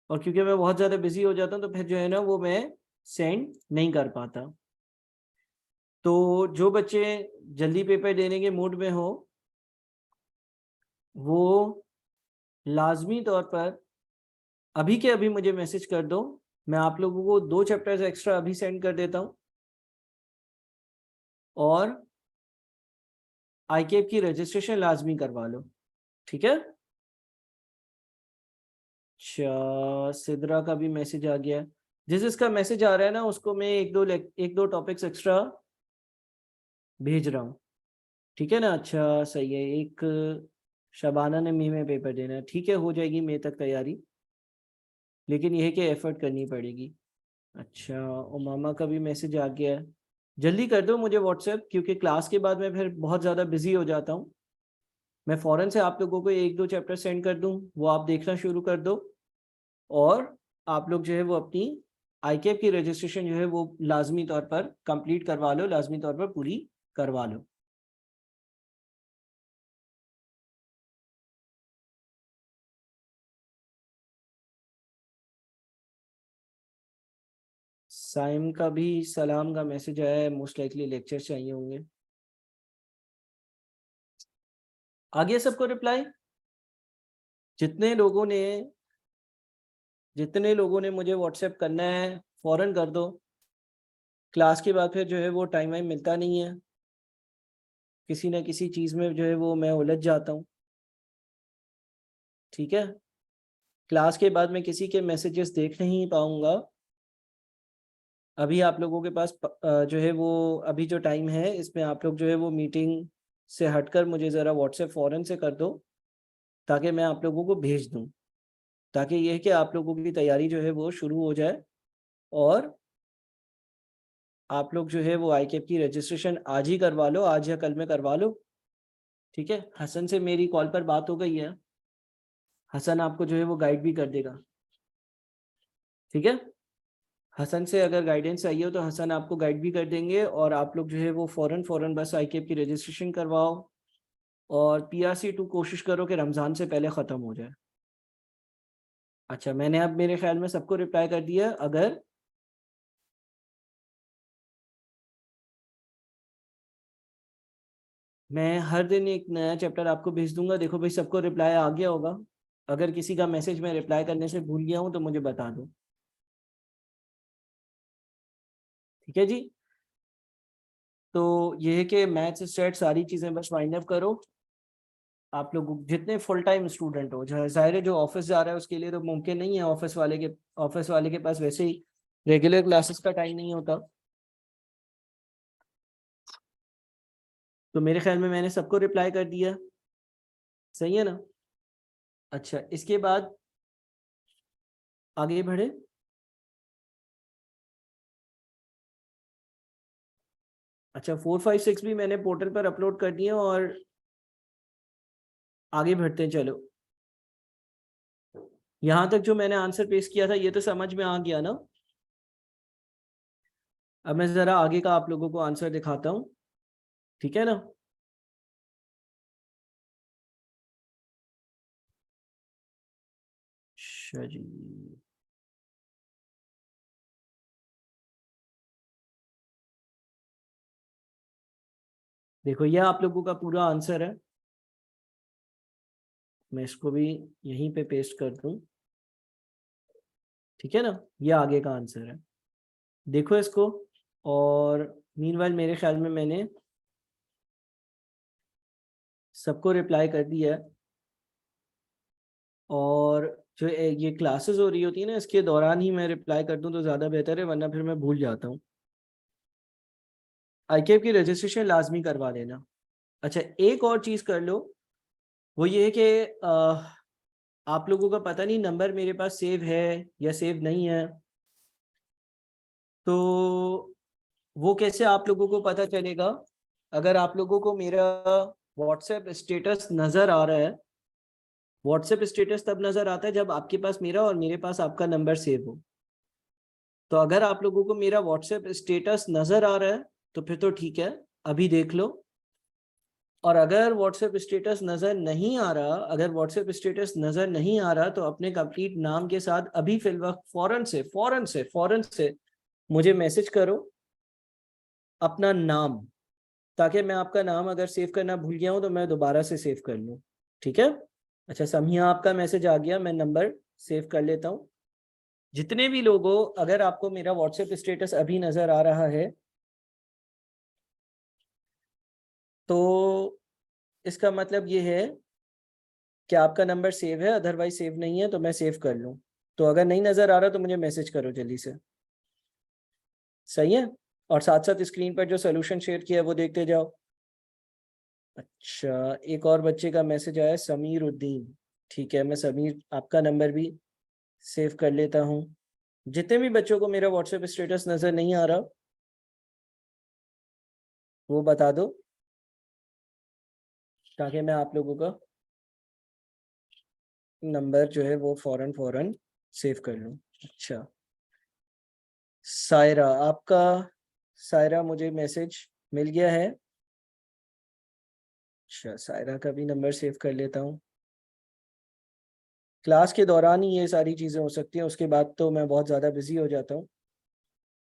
और क्योंकि मैं बहुत ज़्यादा बिजी हो जाता हूँ तो फिर जो है ना वो मैं सेंड नहीं कर पाता। तो जो बच्चे जल्दी पेपर देने के मूड में हो, वो लाजमी तौर पर अभी के अभी मुझे मैसेज कर दो। मैं आप लोगों को 2 चैप्टर्स एक्स्ट्रा अभी सेंड कर देता हूँ, और आईकेप की रजिस्ट्रेशन लाजमी करवा लो, ठीक है। अच्छा, सिद्रा का भी मैसेज आ गया। जिस जिसका मैसेज आ रहा है ना, उसको मैं एक दो टॉपिक्स एक्स्ट्रा भेज रहा हूँ, ठीक है ना। अच्छा सही है। एक शबाना ने मई में पेपर देना है, ठीक है, हो जाएगी मई तक तैयारी, लेकिन यह है कि एफर्ट करनी पड़ेगी। अच्छा, उमामा का भी मैसेज आ गया है। जल्दी कर दो मुझे व्हाट्सएप, क्योंकि क्लास के बाद मैं फिर बहुत ज़्यादा बिजी हो जाता हूँ। मैं फ़ौरन से आप लोगों को एक दो चैप्टर सेंड कर दूँ, वो आप देखना शुरू कर दो, और आप लोग जो है वो अपनी आईकेप की रजिस्ट्रेशन जो है वो लाजमी तौर पर कंप्लीट करवा लो, लाजमी तौर पर पूरी करवा लो। साइम का भी सलाम का मैसेज आया है, मोस्ट लाइकली लेक्चर चाहिए होंगे। आ गया सबको रिप्लाई? जितने लोगों ने मुझे व्हाट्सएप करना है फौरन कर दो। क्लास के बाद फिर जो है वो टाइम वाइम मिलता नहीं है, किसी ना किसी चीज़ में जो है वो मैं उलझ जाता हूँ। ठीक है, क्लास के बाद मैं किसी के मैसेजेस देख नहीं पाऊंगा। अभी आप लोगों के पास जो है वो अभी जो टाइम है इसमें आप लोग जो है वो मीटिंग से हटकर मुझे ज़रा व्हाट्सएप फ़ौरन से कर दो, ताकि मैं आप लोगों को भेज दूँ, ताकि ये है कि आप लोगों की तैयारी जो है वो शुरू हो जाए और आप लोग जो है वो ICAP की रजिस्ट्रेशन आज ही करवा लो, आज या कल में करवा लो। ठीक है, हसन से मेरी कॉल पर बात हो गई है, हसन आपको जो है वो गाइड भी कर देगा। ठीक है, हसन से अगर गाइडेंस चाहिए हो तो हसन आपको गाइड भी कर देंगे, और आप लोग जो है वो फ़ौरन बस ICAP की रजिस्ट्रेशन करवाओ, और PRC2 कोशिश करो कि रमज़ान से पहले ख़त्म हो जाए। अच्छा, मैंने अब मेरे ख्याल में सबको रिप्लाई कर दिया। अगर मैं हर दिन एक नया चैप्टर आपको भेज दूंगा। देखो भाई, सबको रिप्लाई आ गया होगा। अगर किसी का मैसेज मैं रिप्लाई करने से भूल गया हूँ तो मुझे बता दो। ठीक है जी, तो ये है कि मैथ्स स्टैट सारी चीज़ें बस वाइंड अप करो। आप लोग जितने फुल टाइम स्टूडेंट हो, जाहिर है जो ऑफिस जा रहा है उसके लिए तो मुमकिन नहीं है, ऑफिस वाले के पास वैसे ही रेगुलर क्लासेस का टाइम नहीं होता। तो मेरे ख्याल में मैंने सबको रिप्लाई कर दिया, सही है ना? अच्छा, इसके बाद आगे बढ़े। अच्छा, 4 5 6 भी मैंने पोर्टल पर अपलोड कर दिए, और आगे बढ़ते हैं। चलो, यहाँ तक जो मैंने आंसर पेश किया था ये तो समझ में आ गया ना? अब मैं ज़रा आगे का आप लोगों को आंसर दिखाता हूँ। ठीक है ना? अच्छा जी, देखो ये आप लोगों का पूरा आंसर है। मैं इसको भी यहीं पे पेस्ट कर दूँ। ठीक है ना, ये आगे का आंसर है, देखो इसको। और मीनवाइल मेरे ख्याल में मैंने सबको रिप्लाई कर दिया है। और जो ये क्लासेस हो रही होती है ना, इसके दौरान ही मैं रिप्लाई कर दूं तो ज़्यादा बेहतर है, वरना फिर मैं भूल जाता हूँ। ICAP की रजिस्ट्रेशन लाजमी करवा लेना। अच्छा, एक और चीज़ कर लो, वो ये है कि आप लोगों का पता नहीं नंबर मेरे पास सेव है या सेव नहीं है, तो वो कैसे आप लोगों को पता चलेगा? अगर आप लोगों को मेरा व्हाट्सएप स्टेटस नज़र आ रहा है, व्हाट्सएप स्टेटस तब नज़र आता है जब आपके पास मेरा और मेरे पास आपका नंबर सेव हो। तो अगर आप लोगों को मेरा व्हाट्सएप स्टेटस नज़र आ रहा है तो फिर तो ठीक है, अभी देख लो। और अगर व्हाट्सएप स्टेटस नज़र नहीं आ रहा, तो अपने कंप्लीट नाम के साथ अभी फिल वक्त फ़ौरन से मुझे मैसेज करो अपना नाम, ताकि मैं आपका नाम अगर सेव करना भूल गया हूँ तो मैं दोबारा से सेव कर लूँ। ठीक है? अच्छा, समिया आपका मैसेज आ गया, मैं नंबर सेव कर लेता हूँ। जितने भी लोगों, अगर आपको मेरा व्हाट्सएप स्टेटस अभी नज़र आ रहा है तो इसका मतलब ये है कि आपका नंबर सेव है, अदरवाइज सेव नहीं है तो मैं सेव कर लूँ। तो अगर नहीं नज़र आ रहा तो मुझे मैसेज करो जल्दी से, सही है? और साथ साथ स्क्रीन पर जो सोल्यूशन शेयर किया है वो देखते जाओ। अच्छा, एक और बच्चे का मैसेज आया, समीर उद्दीन। ठीक है, मैं समीर आपका नंबर भी सेव कर लेता हूँ। जितने भी बच्चों को मेरा व्हाट्सएप स्टेटस नज़र नहीं आ रहा वो बता दो, ताकि मैं आप लोगों का नंबर जो है वो फ़ौरन सेव कर लूँ। अच्छा, सायरा आपका, सायरा मुझे मैसेज मिल गया है। अच्छा, सायरा का भी नंबर सेव कर लेता हूँ। क्लास के दौरान ही ये सारी चीज़ें हो सकती हैं, उसके बाद तो मैं बहुत ज़्यादा बिजी हो जाता हूँ।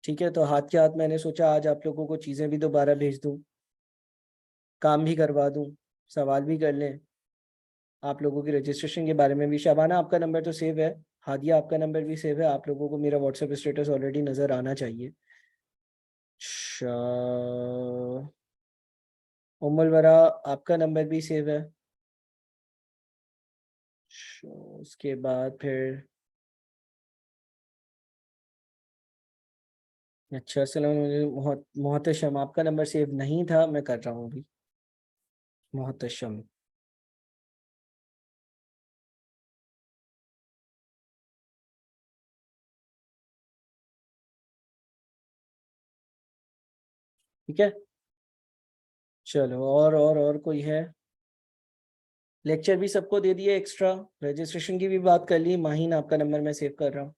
ठीक है, तो हाथ के हाथ मैंने सोचा आज आप लोगों को चीज़ें भी दोबारा भेज दूँ, काम भी करवा दूँ, सवाल भी कर लें आप लोगों की रजिस्ट्रेशन के बारे में भी। शाबाना आपका नंबर तो सेव है, हादिया आपका नंबर भी सेव है, आप लोगों को मेरा व्हाट्सएप स्टेटस ऑलरेडी नज़र आना चाहिए। उम्मुल वरा आपका नंबर भी सेव है। उसके बाद फिर अच्छा सलाम, मोहतशम आपका नंबर सेव नहीं था, मैं कर रहा हूँ अभी। मोहतशम ठीक है। चलो और कोई है? लेक्चर भी सबको दे दिए एक्स्ट्रा, रजिस्ट्रेशन की भी बात कर ली। माहीन आपका नंबर मैं सेव कर रहा हूँ।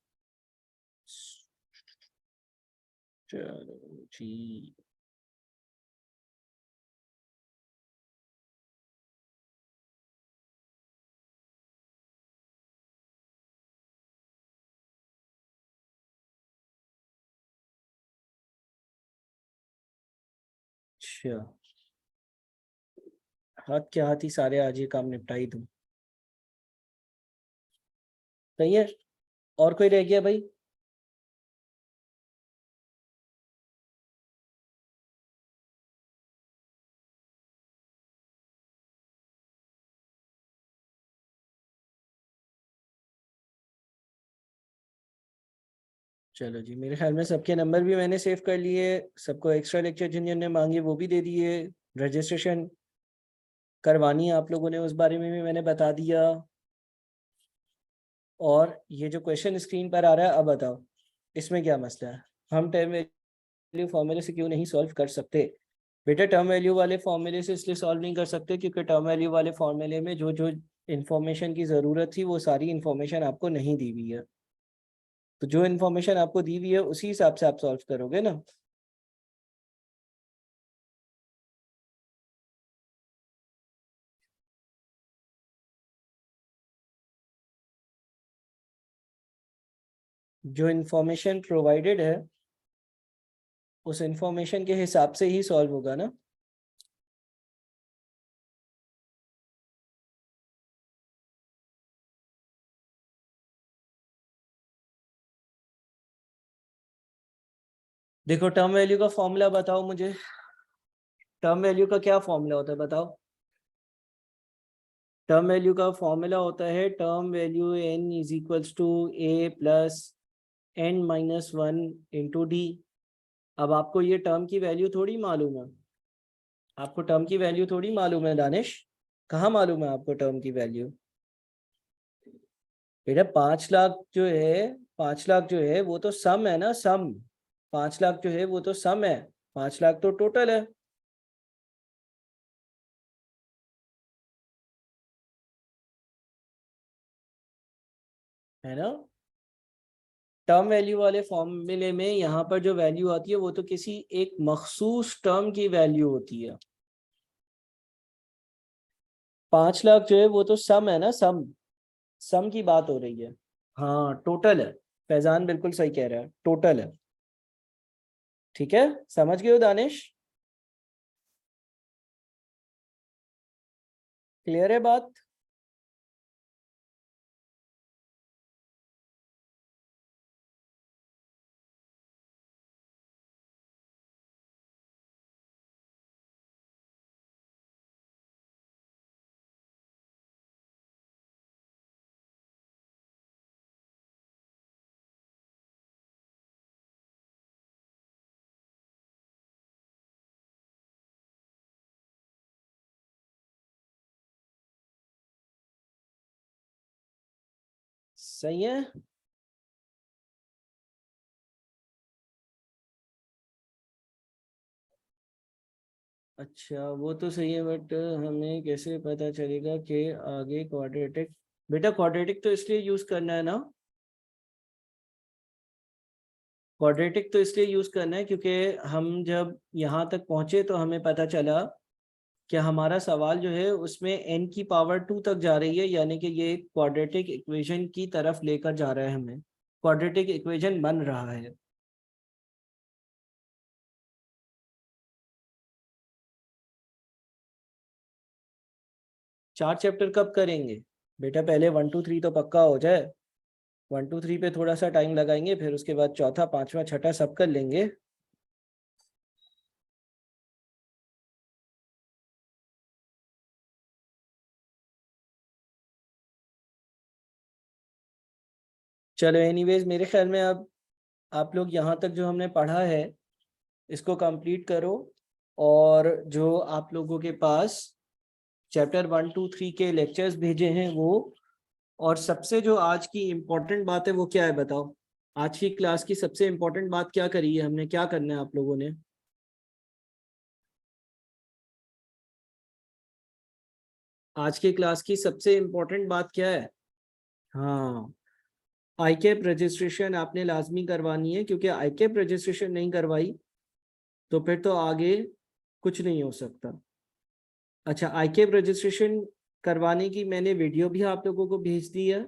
चलो जी, अच्छा हाथ के हाथ ही सारे आज ये काम निपटा ही दूँ। सही है, और कोई रह गया भाई? चलो जी, मेरे ख्याल में सबके नंबर भी मैंने सेव कर लिए, सबको एक्स्ट्रा लेक्चर जिन जिन ने मांगे वो भी दे दिए, रजिस्ट्रेशन करवानी है आप लोगों ने उस बारे में भी मैंने बता दिया। और ये जो क्वेश्चन स्क्रीन पर आ रहा है, अब बताओ इसमें क्या मसला है? हम टर्म वैल्यू फॉर्मूले से क्यों नहीं सॉल्व कर सकते? बेटा टर्म वैल्यू वाले फॉर्मूले से इसलिए सॉल्व नहीं कर सकते क्योंकि टर्म वैल्यू वाले फॉर्मूले में जो जो इन्फॉर्मेशन की ज़रूरत थी वो सारी इन्फॉर्मेशन आपको नहीं दी हुई है। तो जो इन्फॉर्मेशन आपको दी हुई है उसी हिसाब से आप सॉल्व करोगे ना। जो इन्फॉर्मेशन प्रोवाइडेड है उस इन्फॉर्मेशन के हिसाब से ही सॉल्व होगा ना। देखो टर्म वैल्यू का फॉर्मूला बताओ मुझे, टर्म वैल्यू का क्या फॉर्मूला होता है बताओ? टर्म वैल्यू का फॉर्मूला होता है term value n is equals to a plus n minus one into D. अब आपको ये टर्म की वैल्यू थोड़ी मालूम है, आपको टर्म की वैल्यू थोड़ी मालूम है दानिश, कहाँ मालूम है आपको टर्म की वैल्यू? बेटा 5 लाख जो है, 5 लाख जो है वो तो सम है ना, सम। 5 लाख जो है वो तो सम है, 5 लाख तो टोटल है ना। टर्म वैल्यू वाले फॉर्मूले में यहाँ पर जो वैल्यू आती है वो तो किसी एक मखसूस टर्म की वैल्यू होती है। 5 लाख जो है वो तो सम है ना, सम, सम की बात हो रही है। हाँ टोटल है, फैजान बिल्कुल सही कह रहा है, टोटल है। ठीक है, समझ गए हो दानिश? क्लियर है बात? सही है। अच्छा वो तो सही है, बट हमें कैसे पता चलेगा कि आगे क्वाड्रेटिक? बेटा क्वाड्रेटिक तो इसलिए यूज करना है ना, क्वाड्रेटिक तो इसलिए यूज करना है क्योंकि हम जब यहाँ तक पहुंचे तो हमें पता चला कि हमारा सवाल जो है उसमें n की पावर 2 तक जा रही है, यानी कि ये क्वाड्रेटिक इक्वेशन की तरफ लेकर जा रहा है, हमें क्वाड्रेटिक इक्वेशन बन रहा है। 4 चैप्टर कब करेंगे बेटा? पहले 1 2 3 तो पक्का हो जाए। 1 2 3 पे थोड़ा सा टाइम लगाएंगे, फिर उसके बाद चौथा पांचवा छठा सब कर लेंगे। चलो एनीवेज, मेरे ख्याल में अब आप लोग यहाँ तक जो हमने पढ़ा है इसको कंप्लीट करो, और जो आप लोगों के पास चैप्टर 1 2 3 के लेक्चर्स भेजे हैं वो, और सबसे जो आज की इम्पोर्टेंट बात है वो क्या है बताओ? आज की क्लास की सबसे इम्पोर्टेंट बात क्या करी है हमने, क्या करना है आप लोगों ने? आज की क्लास की सबसे इम्पोर्टेंट बात क्या है? हाँ, आईकेप रजिस्ट्रेशन आपने लाजमी करवानी है, क्योंकि आईकेप रजिस्ट्रेशन नहीं करवाई तो फिर तो आगे कुछ नहीं हो सकता। अच्छा, आईकेप रजिस्ट्रेशन करवाने की मैंने वीडियो भी आप लोगों को भेज दी है।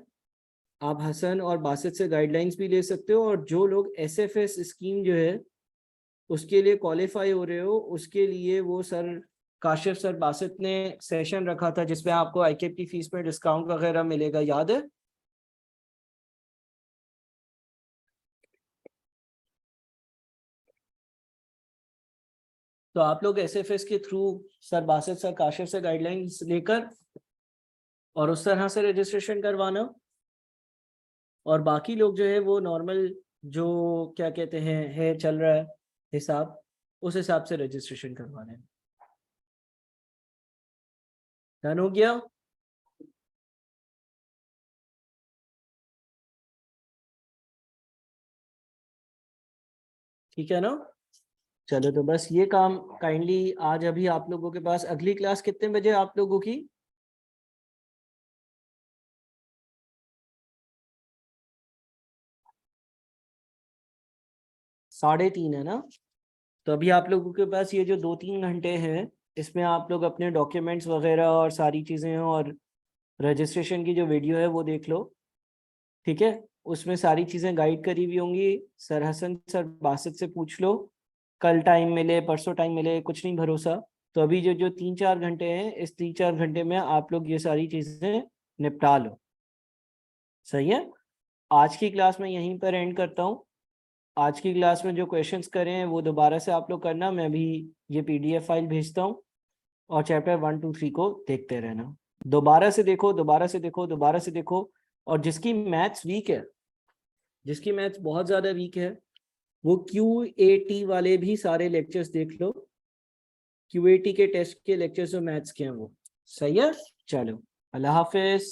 आप हसन और बासित से गाइडलाइंस भी ले सकते हो, और जो लोग एसएफएस स्कीम जो है उसके लिए क्वालिफाई हो रहे हो, उसके लिए वो सर काशिफ सर बासित ने सेशन रखा था जिसमें आपको आईकेप की फीस में डिस्काउंट वगैरह मिलेगा, याद है? तो आप लोग एसएफएस के through sir Basit sir Kashif से गाइडलाइंस लेकर और उस तरह से रजिस्ट्रेशन करवाना, और बाकी लोग जो है वो नॉर्मल जो क्या कहते हैं है चल रहा है हिसाब, उस हिसाब से रजिस्ट्रेशन करवाना है। डन हो गया? ठीक है ना? चलो तो बस ये काम काइंडली आज अभी आप लोगों के पास। अगली क्लास कितने बजे आप लोगों की? 3:30 है ना? तो अभी आप लोगों के पास ये जो 2 3 घंटे हैं, इसमें आप लोग अपने डॉक्यूमेंट्स वगैरह और सारी चीज़ें और रजिस्ट्रेशन की जो वीडियो है वो देख लो। ठीक है, उसमें सारी चीज़ें गाइड करी हुई होंगी। सर हसन सर बासित से पूछ लो, कल टाइम मिले परसों टाइम मिले, कुछ नहीं भरोसा। तो अभी जो जो 3 4 घंटे हैं, इस 3 4 घंटे में आप लोग ये सारी चीज़ें निपटा लो। सही है? आज की क्लास में यहीं पर एंड करता हूँ। आज की क्लास में जो क्वेश्चंस करें हैं वो दोबारा से आप लोग करना, मैं भी ये पीडीएफ फाइल भेजता हूँ, और चैप्टर 1 2 3 को देखते रहना। दोबारा से देखो, दोबारा से देखो, दोबारा से देखो। और जिसकी मैथ्स वीक है, जिसकी मैथ्स बहुत ज़्यादा वीक है, वो QAT वाले भी सारे लेक्चर्स देख लो। QAT के टेस्ट के लेक्चर्स जो मैथ्स के हैं वो। सही है? चलो, अल्लाह हाफिज।